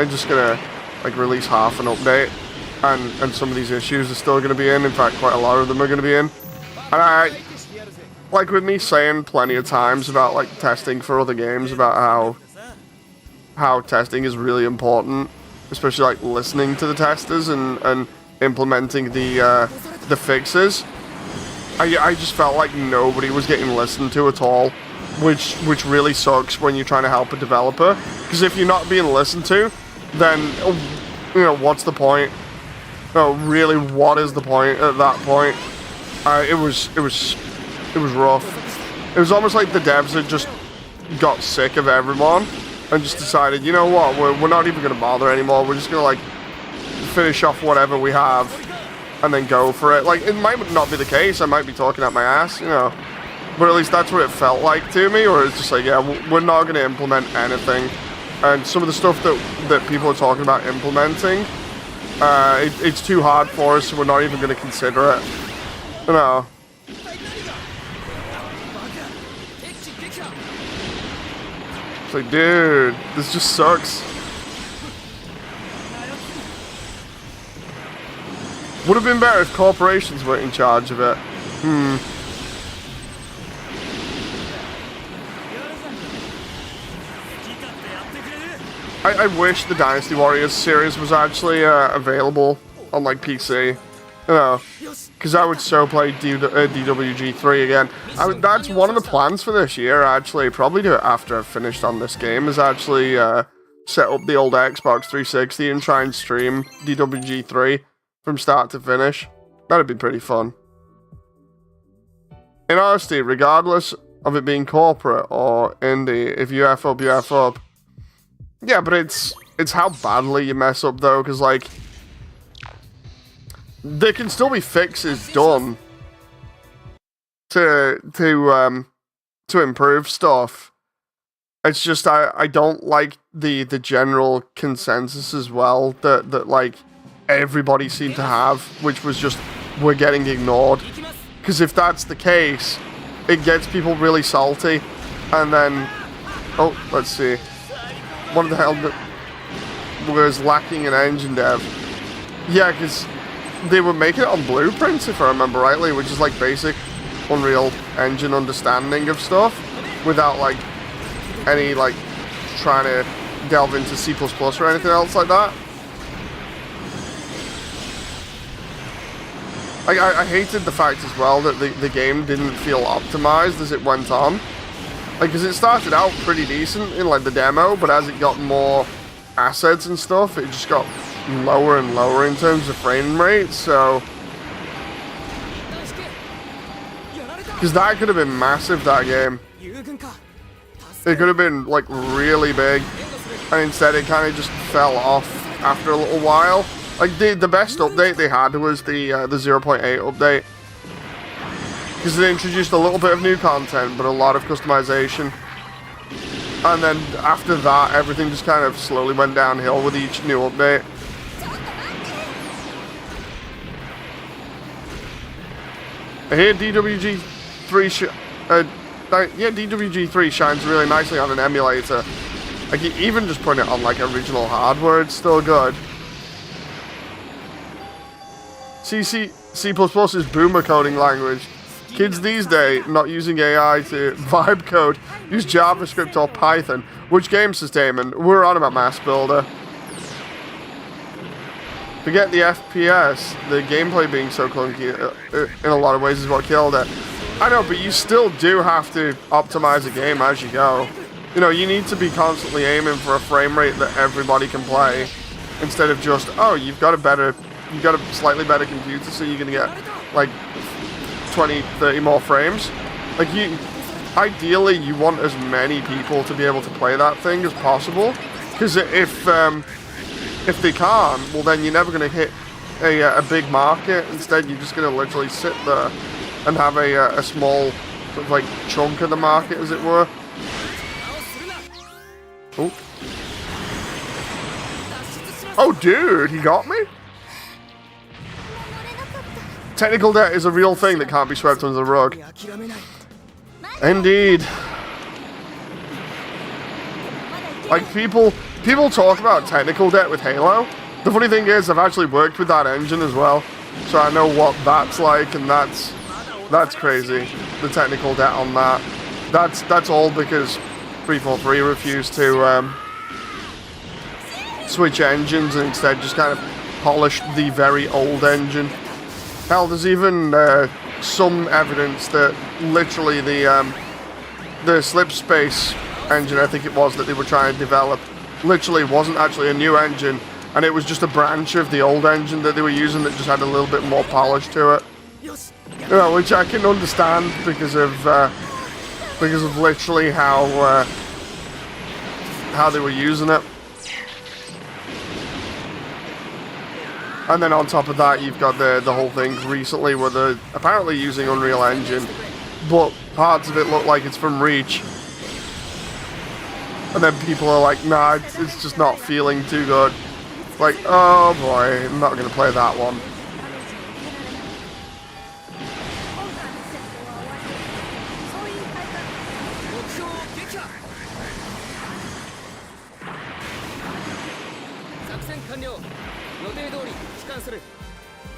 just going to like release half an update, and some of these issues are still going to be in. In fact, quite a lot of them are going to be in. And I, like with me saying plenty of times about like testing for other games, about how testing is really important, especially like listening to the testers and implementing the fixes. I just felt like nobody was getting listened to at all, which really sucks when you're trying to help a developer. Because if you're not being listened to, then you know, what's the point? No, really, what is the point at that point? It was rough. It was almost like the devs had just got sick of everyone and just decided, you know what, we're not even going to bother anymore. We're just going to like finish off whatever we have and then go for it. Like, it might not be the case. I might be talking out my ass, you know. But at least that's what it felt like to me, or it's just like, yeah, we're not going to implement anything. And some of the stuff that people are talking about implementing, it's too hard for us, so we're not even going to consider it. You know. It's like, dude, this just sucks. Would have been better if corporations were in charge of it. I wish the Dynasty Warriors series was actually available on like PC, you know, because I would so play DWG3 again. That's one of the plans for this year, actually. Probably do it after I've finished on this game, is actually set up the old Xbox 360 and try and stream DWG3 from start to finish. That'd be pretty fun. In honesty, regardless of it being corporate or indie, if you F up, you F up. Yeah, but it's how badly you mess up though, because like there can still be fixes done to improve stuff. It's just I don't like the general consensus as well that like everybody seemed to have, which was just we're getting ignored. Because if that's the case, it gets people really salty, and then let's see, what the hell was lacking in engine dev? Yeah, because they were making it on blueprints, if I remember rightly, which is like basic Unreal Engine understanding of stuff, without like any like trying to delve into C++ or anything else like that. I hated the fact as well that the game didn't feel optimized as it went on. Like, because it started out pretty decent in like the demo, but as it got more assets and stuff, it just got lower and lower in terms of frame rate, so... Because that could have been massive, that game. It could have been, like, really big, and instead it kind of just fell off after a little while. Like, the best update they had was the 0.8 update. Because it introduced a little bit of new content, but a lot of customization. And then after that, everything just kind of slowly went downhill with each new update. I hear DWG3 shines really nicely on an emulator. Like, even just putting it on like original hardware, it's still good. C is boomer coding language. Kids these days not using AI to vibe code, use JavaScript or Python. Which game sustainment? We're on about Mass Builder. Forget the FPS, the gameplay being so clunky in a lot of ways is what killed it. I know, but you still do have to optimize a game as you go. You know, you need to be constantly aiming for a frame rate that everybody can play, instead of just, oh, you've got a slightly better computer, so you're gonna get like 20, 30 more frames. Like, ideally you want as many people to be able to play that thing as possible, because if they can't, well then you're never gonna hit a big market. Instead, you're just gonna literally sit there and have a small sort of like chunk of the market, as it were. Oh, dude, he got me? Technical debt is a real thing that can't be swept under the rug. Indeed. Like, people talk about technical debt with Halo. The funny thing is, I've actually worked with that engine as well, so I know what that's like, and that's crazy. The technical debt on that. That's all because 343 refused to switch engines and instead just kind of polished the very old engine. Hell, there's even some evidence that literally the Slip Space engine, I think it was, that they were trying to develop, literally wasn't actually a new engine, and it was just a branch of the old engine that they were using that just had a little bit more polish to it. You know, which I can understand because of literally how they were using it. And then on top of that, you've got the whole thing recently where they're apparently using Unreal Engine, but parts of it look like it's from Reach. And then people are like, nah, it's just not feeling too good. Like, oh boy, I'm not going to play that one.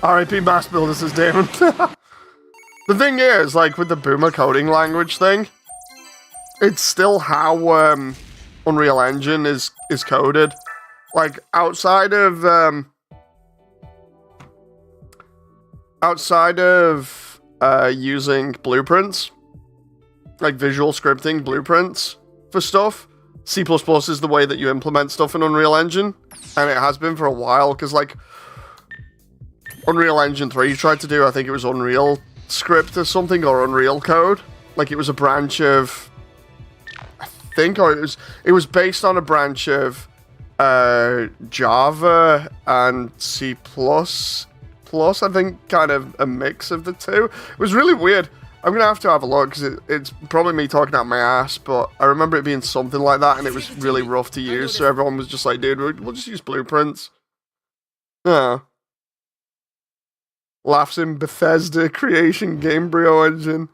R.I.P. Mass Builder, says Damon. The thing is, like, with the boomer coding language thing, it's still how Unreal Engine is coded. Like, outside of using blueprints, like visual scripting blueprints for stuff, C++ is the way that you implement stuff in Unreal Engine, and it has been for a while, because, like, Unreal Engine 3 tried to do, I think it was Unreal Script or something, or Unreal Code. Like, it was a branch of, I think, or it was based on a branch of Java and C++, I think, kind of a mix of the two. It was really weird. I'm going to have a look, because it's probably me talking out my ass, but I remember it being something like that, and it was really rough to use, so everyone was just like, dude, we'll just use blueprints. Yeah. Laughs in Bethesda creation Gamebryo engine.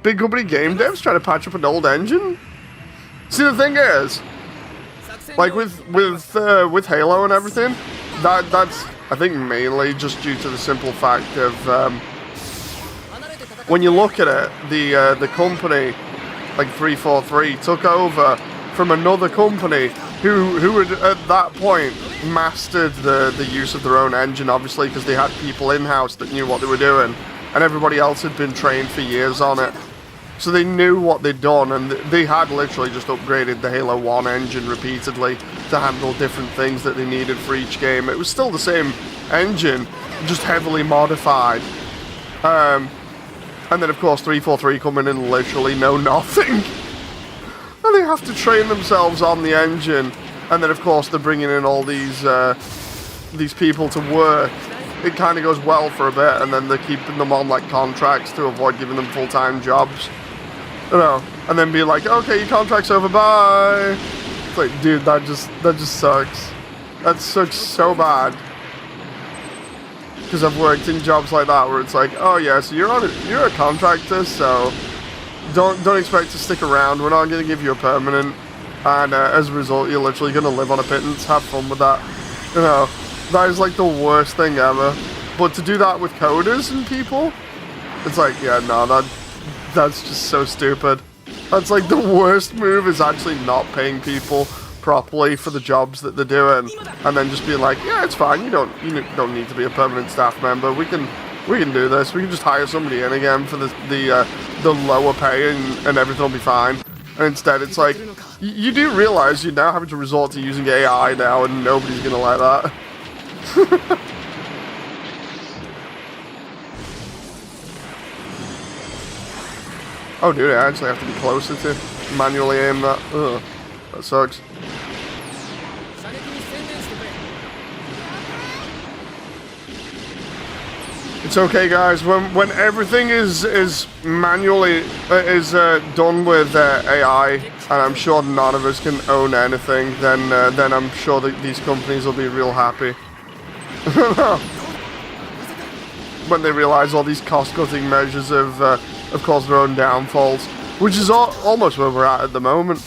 Big company game devs trying to patch up an old engine? See, the thing is, like with Halo and everything, that's, I think, mainly just due to the simple fact of, when you look at it, the company, like 343, took over from another company who had, at that point, mastered the use of their own engine, obviously, because they had people in-house that knew what they were doing, and everybody else had been trained for years on it. So they knew what they'd done, and they had literally just upgraded the Halo 1 engine repeatedly to handle different things that they needed for each game. It was still the same engine, just heavily modified. And then, of course, 343 come in and literally know nothing. And they have to train themselves on the engine. And then, of course, they're bringing in all these people to work. It kind of goes well for a bit, and then they're keeping them on, like, contracts to avoid giving them full-time jobs. You know, and then be like, okay, your contract's over, bye. It's like, dude, that just sucks. That sucks so bad. Because I've worked in jobs like that where it's like, oh yeah, so you're a contractor, so don't expect to stick around. We're not going to give you a permanent, and as a result, you're literally going to live on a pittance. Have fun with that. You know, that is like the worst thing ever. But to do that with coders and people, it's like, yeah, no, that's just so stupid. That's like the worst move, is actually not paying people properly for the jobs that they're doing, and then just being like, yeah, it's fine, you don't need to be a permanent staff member, we can do this, we can just hire somebody in again for the lower pay, and everything will be fine. And instead it's like, you do realize you're now having to resort to using AI now, and nobody's gonna like that. Oh dude, I actually have to be closer to manually aim that. Ugh, that sucks. It's okay, guys. When everything is manually done with AI, and I'm sure none of us can own anything, then I'm sure that these companies will be real happy. When they realize all these cost-cutting measures have caused their own downfalls, which is almost where we're at the moment.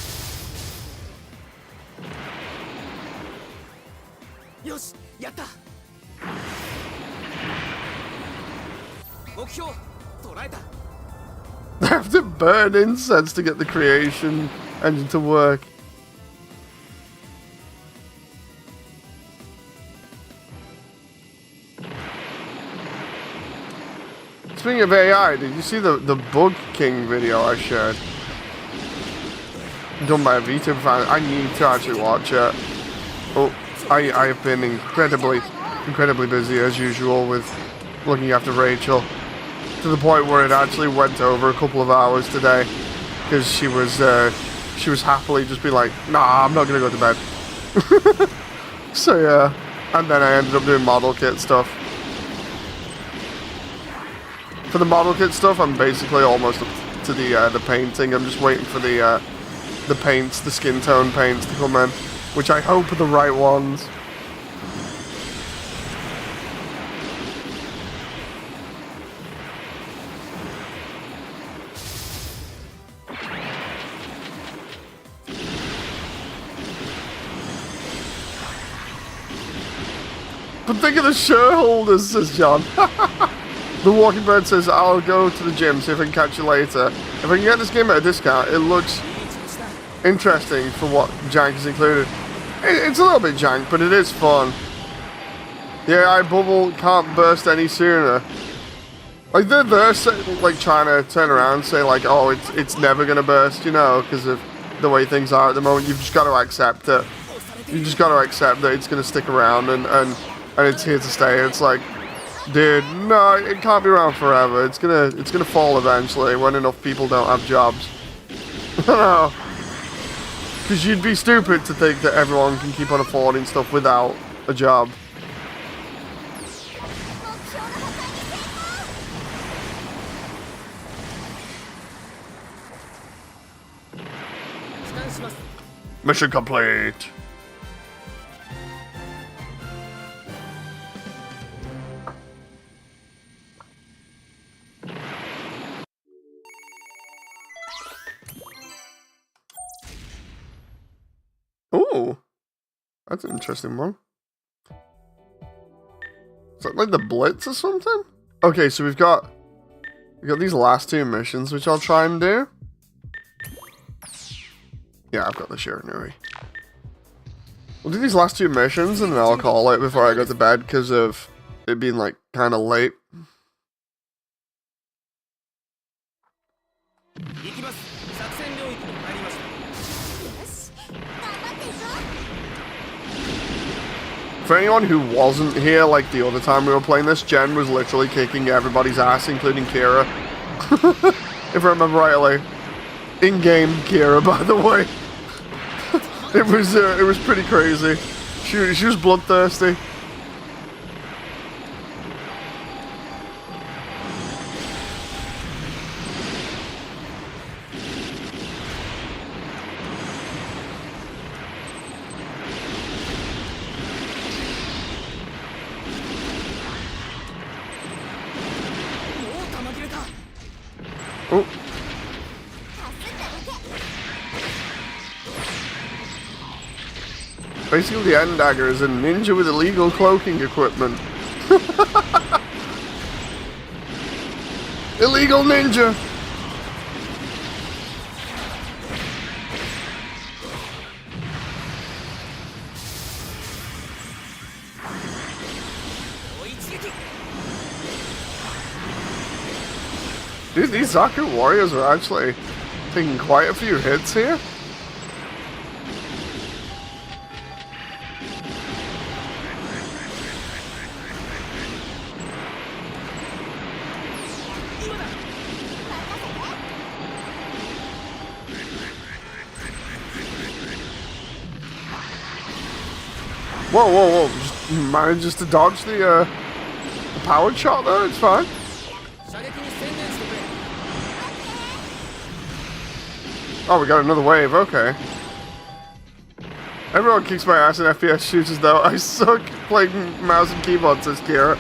They have to burn incense to get the creation engine to work. Speaking of AI, did you see the Bug King video I shared? Done by a Vtuber fan. I need to actually watch it. Oh, I have been incredibly busy as usual with looking after Rachel, to the point where it actually went over a couple of hours today, because she was happily just being like, nah, I'm not gonna go to bed. So yeah, and then I ended up doing model kit stuff. For the model kit stuff, I'm basically almost up to the painting. I'm just waiting for the paints, the skin tone paints to come in, which I hope are the right ones. But think of the shareholders, says John. The Walking Bird says, I'll go to the gym, see if I can catch you later. If I can get this game at a discount, it looks interesting for what jank is included. It's a little bit jank, but it is fun. The AI bubble can't burst any sooner. Like, they're like trying to turn around and say, like, oh, it's never gonna burst, you know, because of the way things are at the moment. You've just got to accept it. You just got to accept that it's going to stick around and it's here to stay. It's like, dude, no, it can't be around forever. It's gonna fall eventually when enough people don't have jobs. No. Because you'd be stupid to think that everyone can keep on affording stuff without a job. Mission complete. Ooh, that's an interesting one. Is that like the Blitz or something? Okay, so we've got these last two missions, which I'll try and do. Yeah, I've got the Shiranui. We'll do these last two missions, and then I'll call it before I go to bed because of it being like kind of late. For anyone who wasn't here, like the other time we were playing this, Jen was literally kicking everybody's ass, including Kira. If I remember rightly. In-game Kira, by the way. It was pretty crazy. She was bloodthirsty. Oh. Basically, the end dagger is a ninja with illegal cloaking equipment. Illegal ninja! Dude, these Zaku warriors are actually taking quite a few hits here. Whoa, whoa, whoa. Just manages to dodge the powered shot there, it's fine. Oh, we got another wave, okay. Everyone kicks my ass in FPS shooters though. I suck playing mouse and keyboard, says Kira.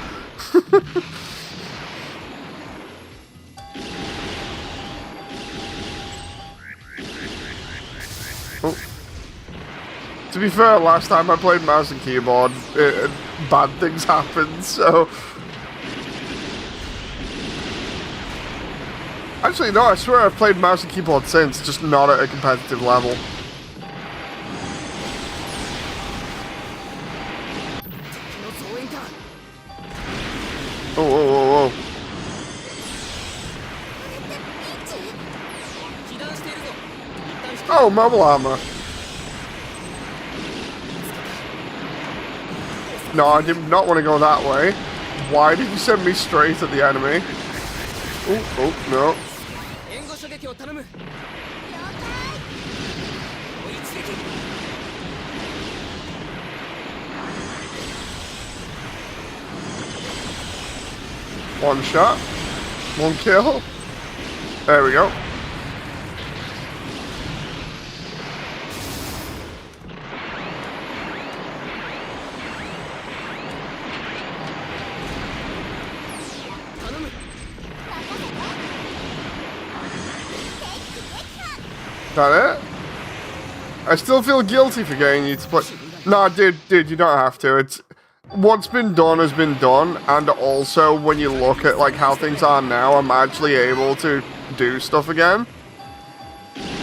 Oh. To be fair, last time I played mouse and keyboard, bad things happened, so... Actually, no, I swear I've played mouse and keyboard since, just not at a competitive level. Oh, whoa, whoa, whoa. Oh, mobile armor. No, I did not want to go that way. Why did you send me straight at the enemy? Oh, oh, no. One shot. One kill. There we go. That it? I still feel guilty for getting you to play. Nah, dude, you don't have to. It's what's been done has been done, and also when you look at like how things are now, I'm actually able to do stuff again.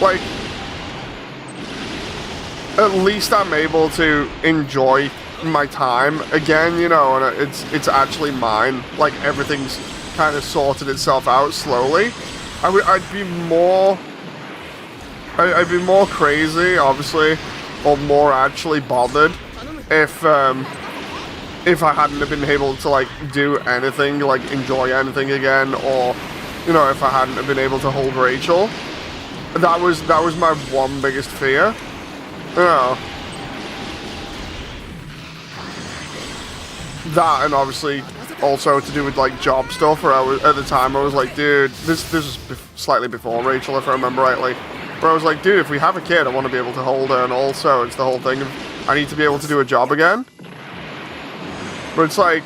Like, at least I'm able to enjoy my time again, you know, and it's actually mine. Like everything's kind of sorted itself out slowly. I'd be more I'd be more crazy, obviously, or more actually bothered if I hadn't have been able to, like, do anything, like, enjoy anything again, or, you know, if I hadn't have been able to hold Rachel. That was my one biggest fear. You know. That, and obviously also to do with, like, job stuff, where I was, at the time, I was like, dude, this was slightly before Rachel, if I remember rightly, where I was like, dude, if we have a kid, I want to be able to hold her, and also, it's the whole thing of, I need to be able to do a job again. But it's like,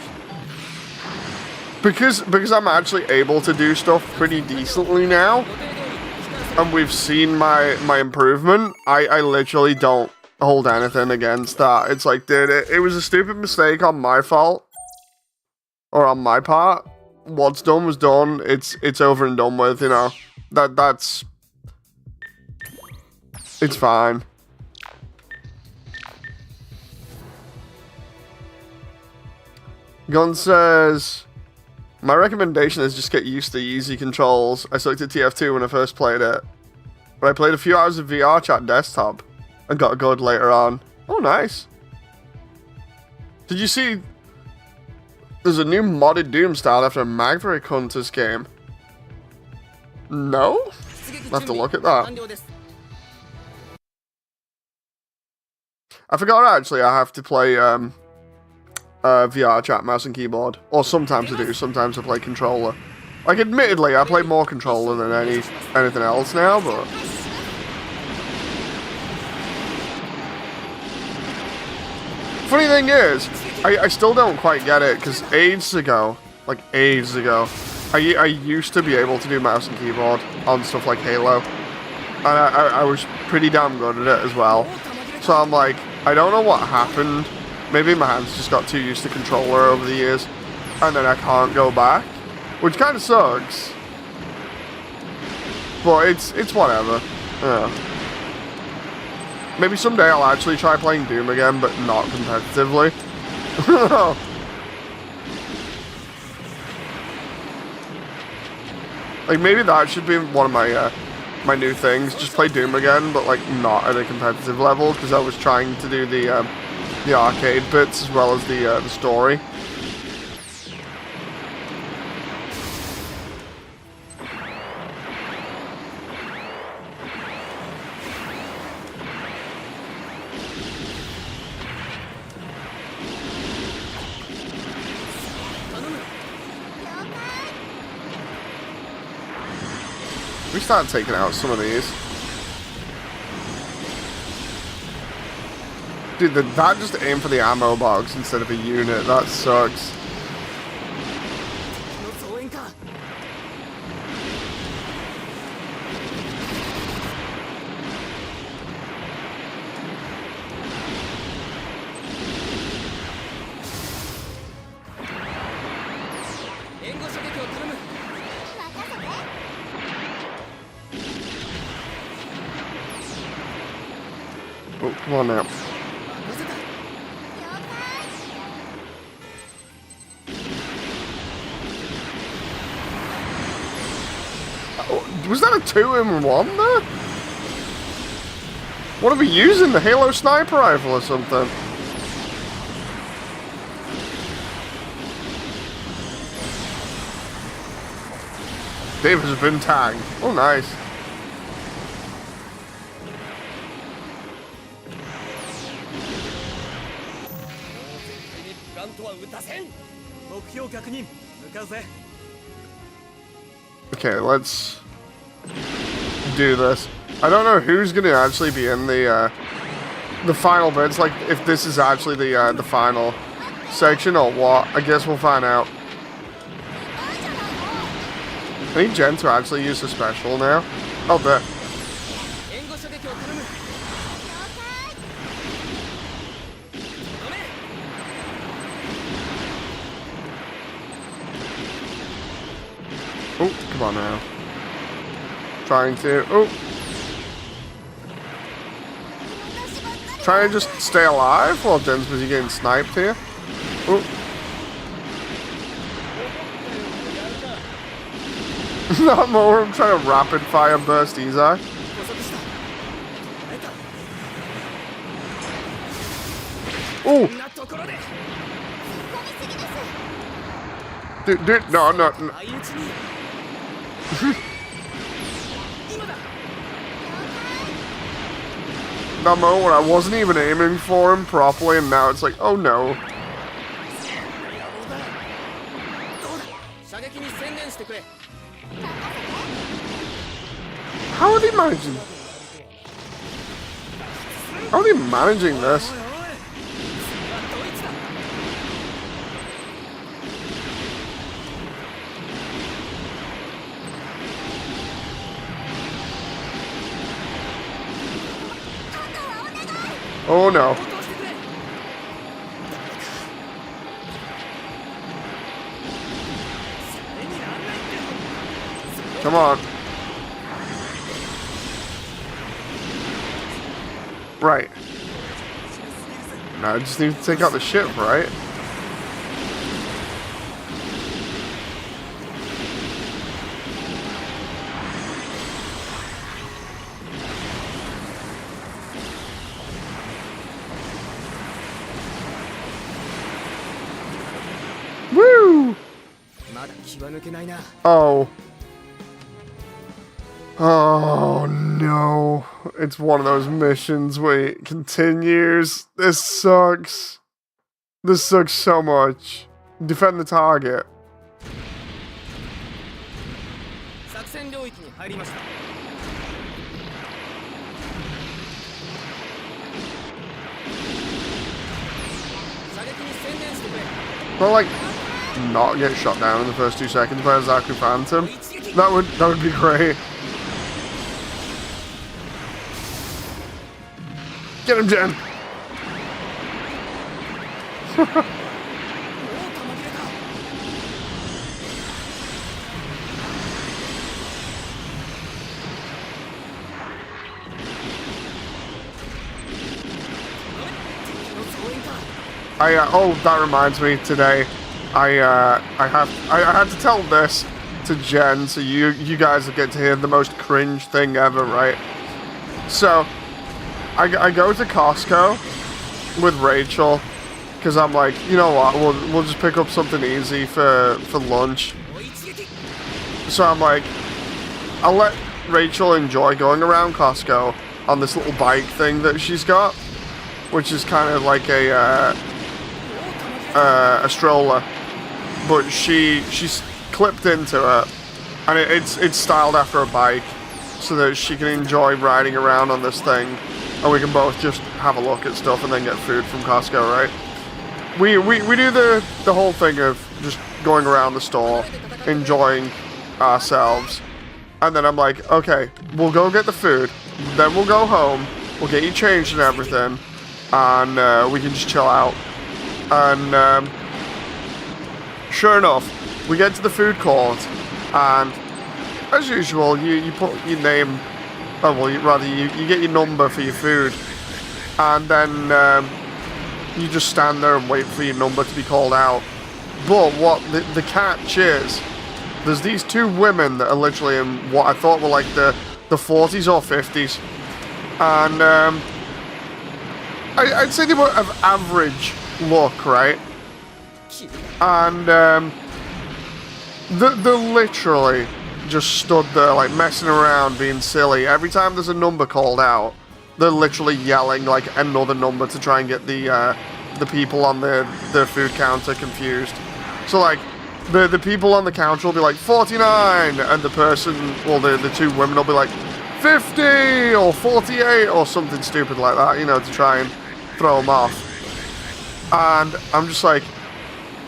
because I'm actually able to do stuff pretty decently now, and we've seen my improvement, I literally don't hold anything against that. It's like, dude, it was a stupid mistake on my fault, or on my part. What's done was done. It's over and done with, you know. That's it's fine. Gun says, my recommendation is just get used to easy controls. I sucked at TF2 when I first played it, but I played a few hours of VR chat desktop and got good later on. Oh, nice. Did you see there's a new modded Doom style after a Maverick Hunters game? No? I'll have to look at that. I forgot actually I have to play VR chat, mouse and keyboard. Or sometimes I do, sometimes I play controller. Like, admittedly, I play more controller than anything else now, but... Funny thing is, I still don't quite get it, because ages ago, I used to be able to do mouse and keyboard on stuff like Halo. And I was pretty damn good at it as well. So I'm like, I don't know what happened. Maybe my hands just got too used to controller over the years, and then I can't go back, which kind of sucks. But it's whatever. Yeah. Maybe someday I'll actually try playing Doom again, but not competitively. Like, maybe that should be one of my my new things. Just play Doom again, but like not at a competitive level, because I was trying to do the arcade bits as well as the story. We start taking out some of these. Dude, that just aimed for the ammo box instead of a unit. That sucks. Oh, come on now. Was that a 2-in-1 there? What are we using? The Halo sniper rifle or something? Dave has been tagged. Oh, nice. Okay, let's do this. I don't know who's going to actually be in the final bits, like if this is actually the final section or what. I guess we'll find out. I need Jen to actually use the special now. Oh, there. Oh, come on now. Trying to... Oh. Trying to just stay alive while Jen's busy getting sniped here. Oh. Not more. I'm trying to rapid fire burst Izai. Ooh. Dude, no. That moment when I wasn't even aiming for him properly, and now it's like, oh no. How are they managing? How are they managing this? Oh no. Come on. Right. Now I just need to take out the ship, right? Woo! Oh. Oh no. It's one of those missions where it continues. This sucks. This sucks so much. Defend the target. Well, like, not get shot down in the first 2 seconds by a Zaku Phantom. That would be great. Get him, Jen! Oh, that reminds me. Today, I had to tell this to Jen, so you guys will get to hear the most cringe thing ever, right? So, I go to Costco with Rachel because I'm like, you know what? We'll just pick up something easy for lunch. So I'm like, I'll let Rachel enjoy going around Costco on this little bike thing that she's got, which is kind of like a stroller, but she's clipped into it, and it's styled after a bike, so that she can enjoy riding around on this thing, and we can both just have a look at stuff and then get food from Costco, right? We do the whole thing of just going around the store, enjoying ourselves, and then I'm like, okay, we'll go get the food, then we'll go home, we'll get you changed and everything, and we can just chill out. And sure enough, we get to the food court, and as usual, you put your name, you get your number for your food, and then you just stand there and wait for your number to be called out. But what the catch is, there's these two women that are literally in what I thought were like the 40s or 50s, and I'd say they were of average look, right? And they're literally just stood there like messing around, being silly. Every time there's a number called out, they're literally yelling like another number to try and get the people on the food counter confused. So like the people on the counter will be like 49, and the person, well, the two women will be like 50 or 48 or something stupid like that, you know, to try and throw them off. And I'm just like,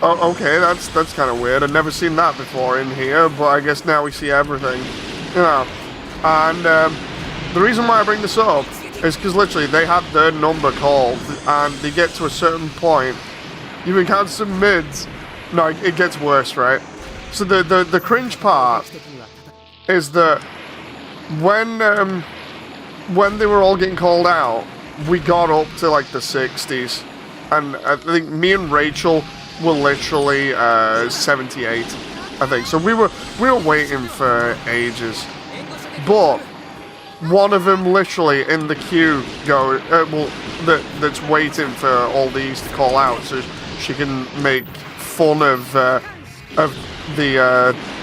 oh, okay, that's kind of weird. I've never seen that before in here, but I guess now we see everything, you know. And the reason why I bring this up is because literally they have their number called, and they get to a certain point. You encounter some mids. No, it gets worse, right? So the cringe part is that when they were all getting called out, we got up to like the 60s. And I think me and Rachel were literally 78, I think. So we were waiting for ages. But one of them literally in the queue that's waiting for all these to call out so she can make fun of the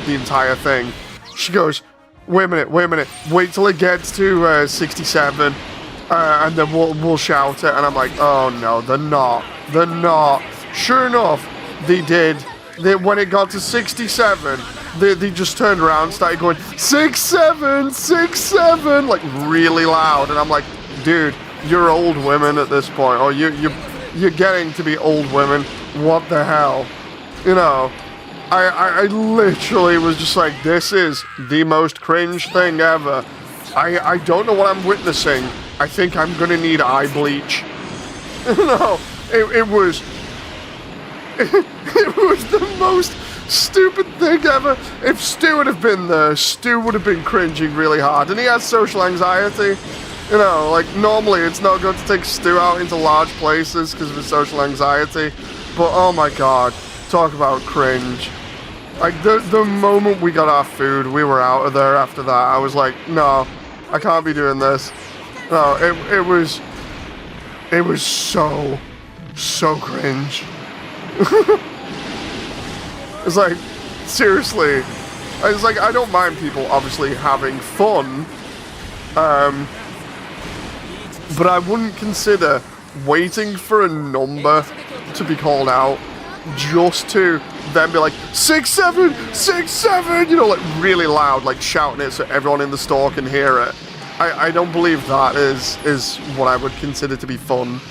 entire thing. She goes, wait a minute, wait till it gets to 67, and then we'll shout it. And I'm like, oh no, they're not. Sure enough, they did. When it got to 67, they just turned around and started going 67, 67, like really loud. And I'm like, dude, you're old women at this point, or you're getting to be old women. What the hell? You know, I literally was just like, this is the most cringe thing ever. I don't know what I'm witnessing. I think I'm gonna need eye bleach. No, it was the most stupid thing ever. If Stu would have been there, Stu would have been cringing really hard. And he has social anxiety. You know, like, normally it's not good to take Stu out into large places because of his social anxiety. But, oh my god, talk about cringe. Like, the moment we got our food, we were out of there after that. I was like, no, I can't be doing this. No, it was so cringe. It's like, seriously. It's like, I don't mind people obviously having fun. But I wouldn't consider waiting for a number to be called out just to then be like, 67, 67, you know, like really loud, like shouting it so everyone in the store can hear it. I don't believe that is what I would consider to be fun.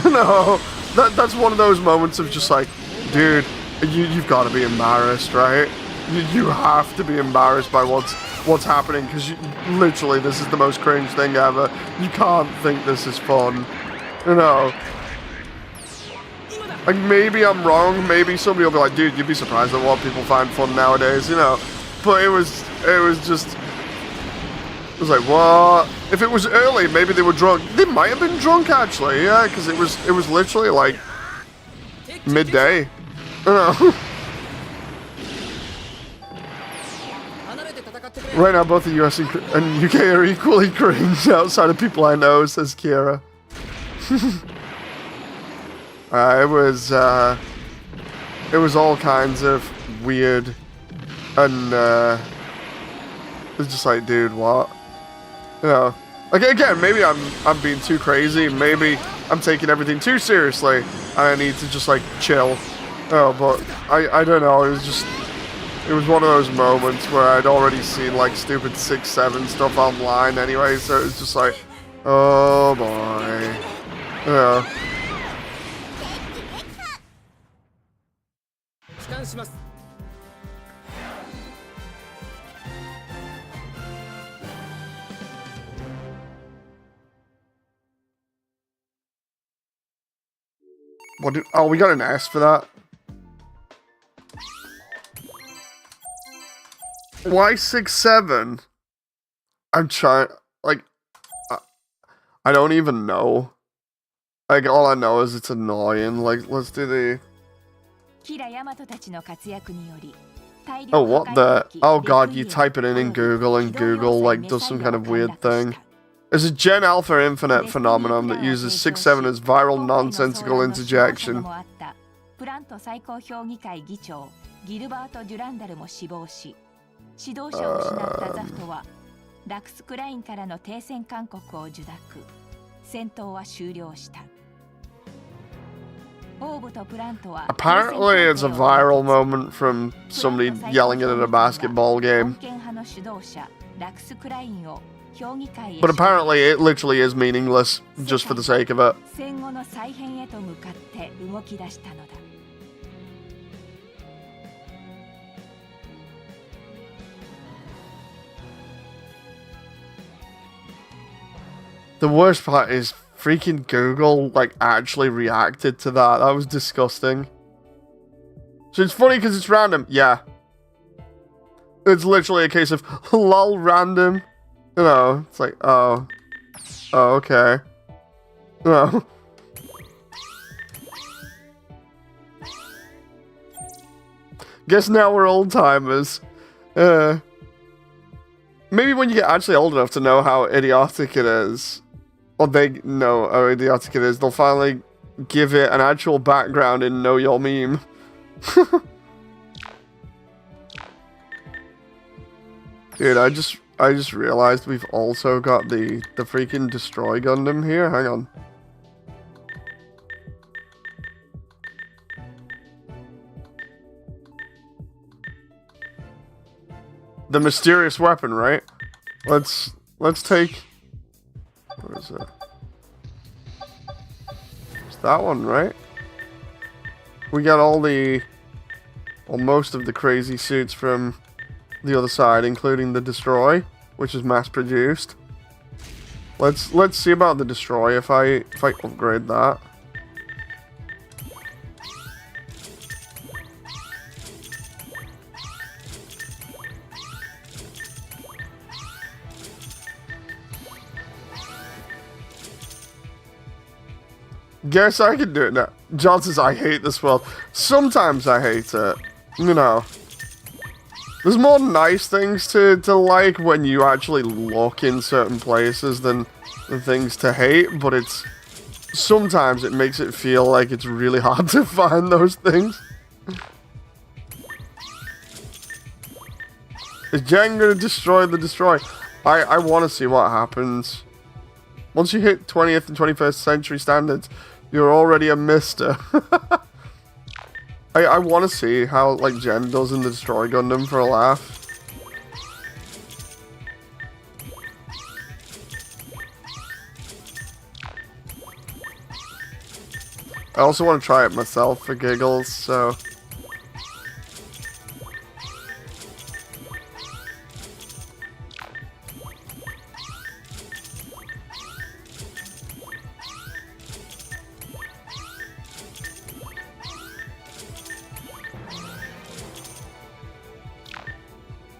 No, that's one of those moments of just like, dude, you've got to be embarrassed, right? You have to be embarrassed by what's happening, because literally this is the most cringe thing ever. You can't think this is fun, you know. Like, maybe I'm wrong, maybe somebody will be like, dude, you'd be surprised at what people find fun nowadays, you know. But it was like, what? If it was early, maybe they were drunk. They might have been drunk, actually, yeah, because it was literally like midday, you know. Right now, both the US and UK are equally cringe outside of people I know, says Kiera. It was all kinds of weird, and it was just like, dude, what? You know, like, again, maybe I'm being too crazy, maybe I'm taking everything too seriously, and I need to just like chill. Oh, but I don't know. It was one of those moments where I'd already seen like stupid 6-7 stuff online anyway, so it was just like, oh boy, yeah. Oh, we got an S for that. Why 6-7? I'm trying, like, I don't even know. Like, all I know is it's annoying. Like, let's do the... Oh, what the... Oh god, you type it in Google, and Google, like, does some kind of weird thing. There's a Gen Alpha Infinite phenomenon that uses 6-7 as viral nonsensical interjection. Apparently it's a viral moment from somebody yelling it at a basketball game. But apparently it literally is meaningless, just for the sake of it. The worst part is freaking Google, like, actually reacted to that. That was disgusting. So it's funny because it's random. Yeah. It's literally a case of, lol, random. You know, it's like, oh. Oh, okay. No. Guess now we're old timers. maybe when you get actually old enough to know how idiotic it is, or they know how idiotic it is, they'll finally give it an actual background in Know Your Meme. Dude, I just realized we've also got the freaking Destroy Gundam here. Hang on. The mysterious weapon, right? Let's take. What is it? It's that one, right? We got all the, well, most of the crazy suits from the other side, including the Destroy, which is mass produced. Let's see about the Destroy if I upgrade that. Guess I can do it now. John says, I hate this world. Sometimes I hate it. You know. There's more nice things to like when you actually look in certain places than the things to hate, but it's... Sometimes it makes it feel like it's really hard to find those things. Is Jen gonna destroy the Destroy? I want to see what happens. Once you hit 20th and 21st century standards, you're already a mister. I want to see how, like, Jen does in the Destroy Gundam for a laugh. I also want to try it myself for giggles, so...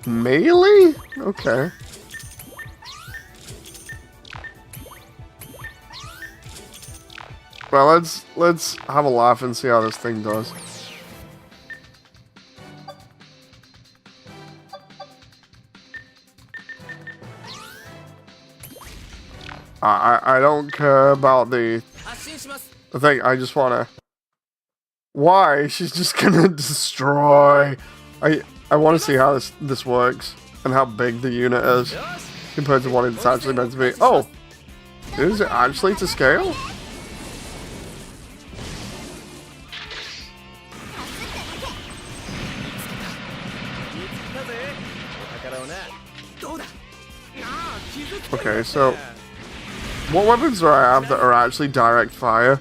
Melee? Okay. Well, let's have a laugh and see how this thing does. I don't care about the thing. I just wanna. Why? She's just gonna destroy. I want to see how this works and how big the unit is compared to what it's actually meant to be. Oh, is it actually to scale? Okay, so what weapons do I have that are actually direct fire?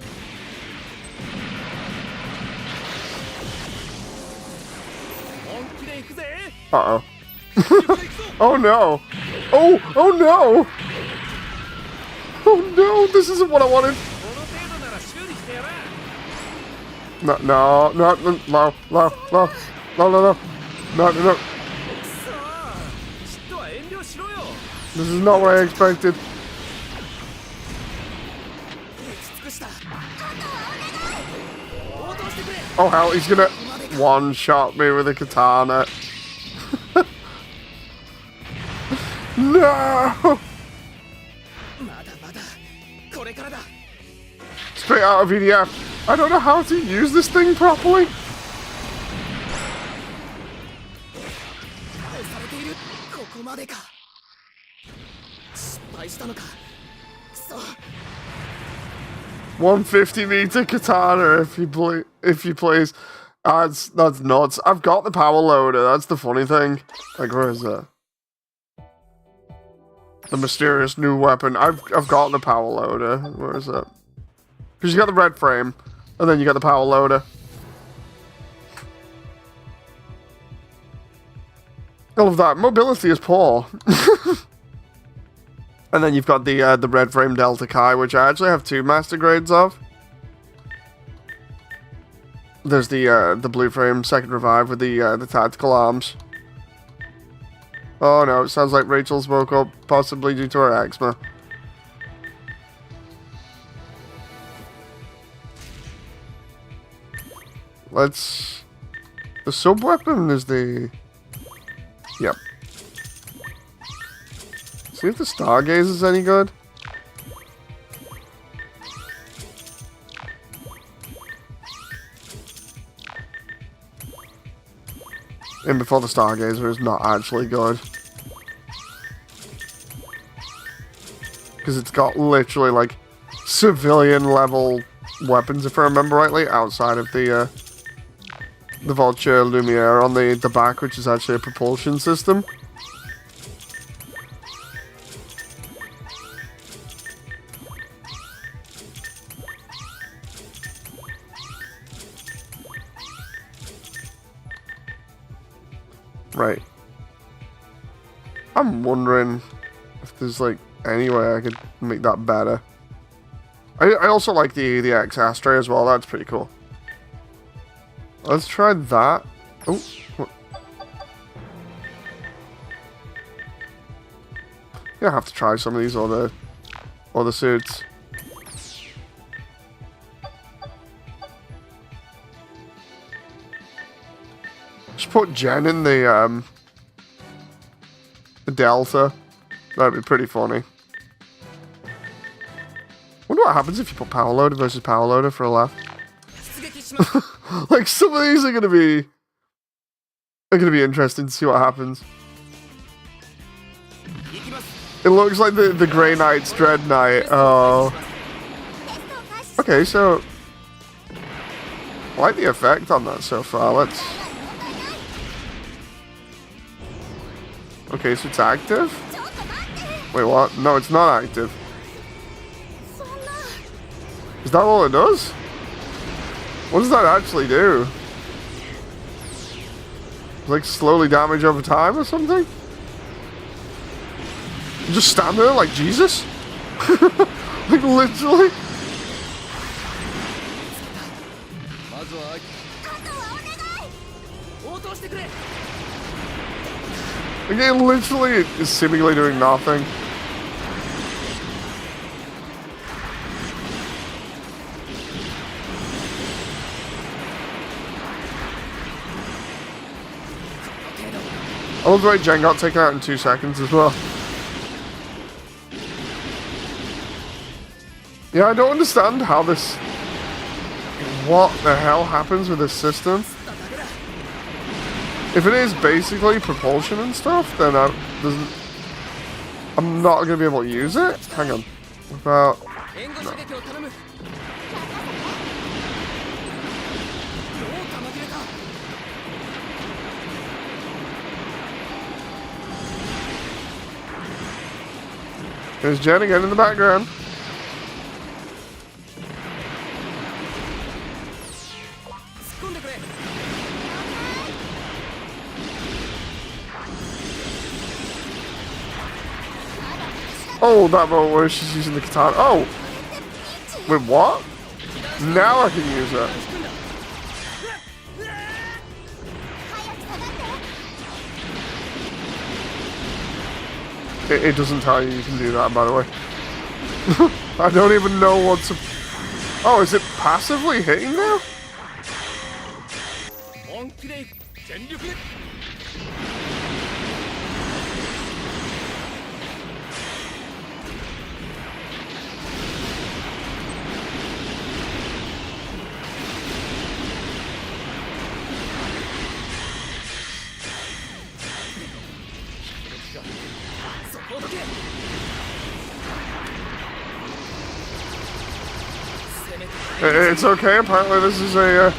Uh-oh. Oh no! Oh no! Oh no, this isn't what I wanted! No. This is not what I expected. Oh hell, he's gonna one-shot me with a katana. No! Straight out of EDF. I don't know how to use this thing properly. $150-meter katana if you please. That's nuts. I've got the power loader. That's the funny thing. Like, where is that? The mysterious new weapon. I've got the power loader. Where is it? Because you got the red frame, and then you got the power loader. All of that. Mobility is poor. And then you've got the red frame Delta Chi, which I actually have 2 master grades of. There's the blue frame second revive with the tactical arms. Oh no, it sounds like Rachel's woke up, possibly due to her eczema. Let's... The sub-weapon is the... Yep. See if the Stargaze is any good. And before the Stargazer is not actually good. Because it's got literally like civilian level weapons, if I remember rightly, outside of the Vulture Lumiere on the back, which is actually a propulsion system. Right. I'm wondering if there's like any way I could make that better. I also like the X Ashtray as well. That's pretty cool. Let's try that. Oh. Yeah, I have to try some of these other suits. Just put Jen in the Delta. That'd be pretty funny. Wonder what happens if you put Power Loader versus Power Loader for a laugh. Like some of these are gonna be interesting to see what happens. It looks like the Grey Knight's Dread Knight. Oh. Okay, so I like the effect on that so far. Let's. Okay, so it's active? Wait, what? No, it's not active. Is that all it does? What does that actually do? Like slowly damage over time or something? You just stand there like Jesus? Like literally? Again, literally is seemingly doing nothing. I love the way Jen got taken out in 2 seconds as well. Yeah, I don't understand how this... What the hell happens with this system? If it is basically propulsion and stuff, then I'm not going to be able to use it. Hang on. Without... No. There's Jen again in the background. Oh, that moment where she's using the katana. Oh! Wait, what? Now I can use it. It doesn't tell you can do that, by the way. I don't even know what to... Oh, is it passively hitting now? It's okay, apparently this is a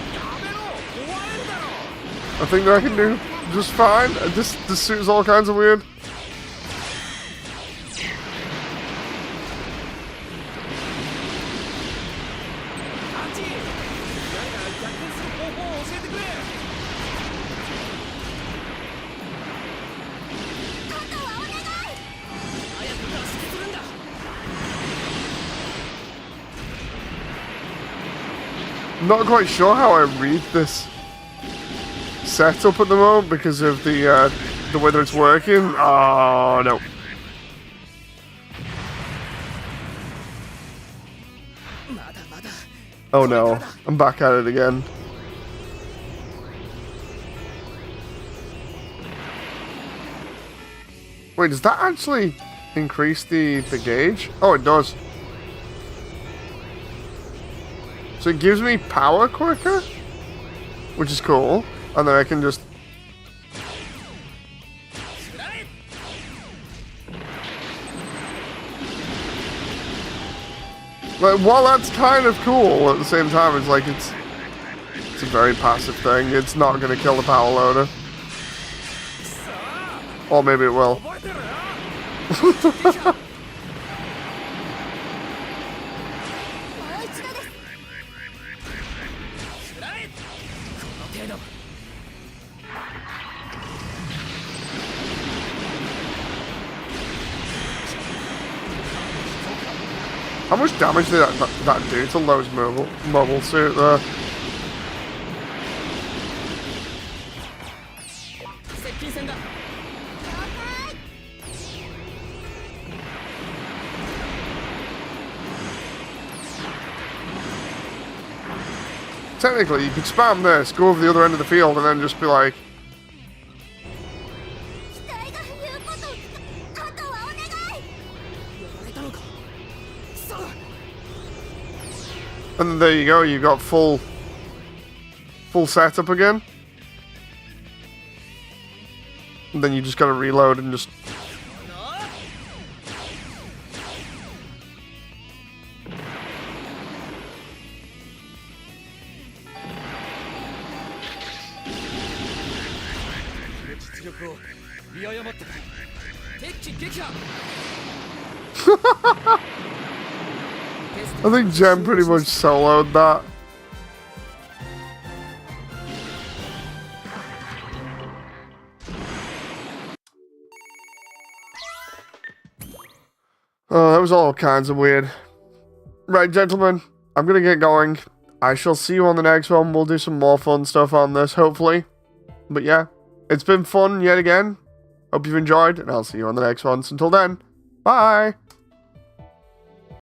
thing that I can do just fine. This suit is all kinds of weird. I'm not quite sure how I read this setup at the moment because of the whether it's working. Oh no. Oh no, I'm back at it again. Wait, is that actually... increase the gauge? Oh, it does. So it gives me power quicker, which is cool. And then I can just... Like, while that's kind of cool, at the same time, it's like it's a very passive thing. It's not going to kill the power loader. Or maybe it will. How much damage did that do to Lowe's mobile suit there? Technically, you could spam this, go over the other end of the field, and then just be like... And then there you go, you got full setup again. And then you just gotta reload and just... I think Jen pretty much soloed that. Oh, that was all kinds of weird. Right, gentlemen, I'm gonna get going. I shall see you on the next one. We'll do some more fun stuff on this, hopefully. But yeah, it's been fun yet again. Hope you've enjoyed, and I'll see you on the next one. So until then, bye!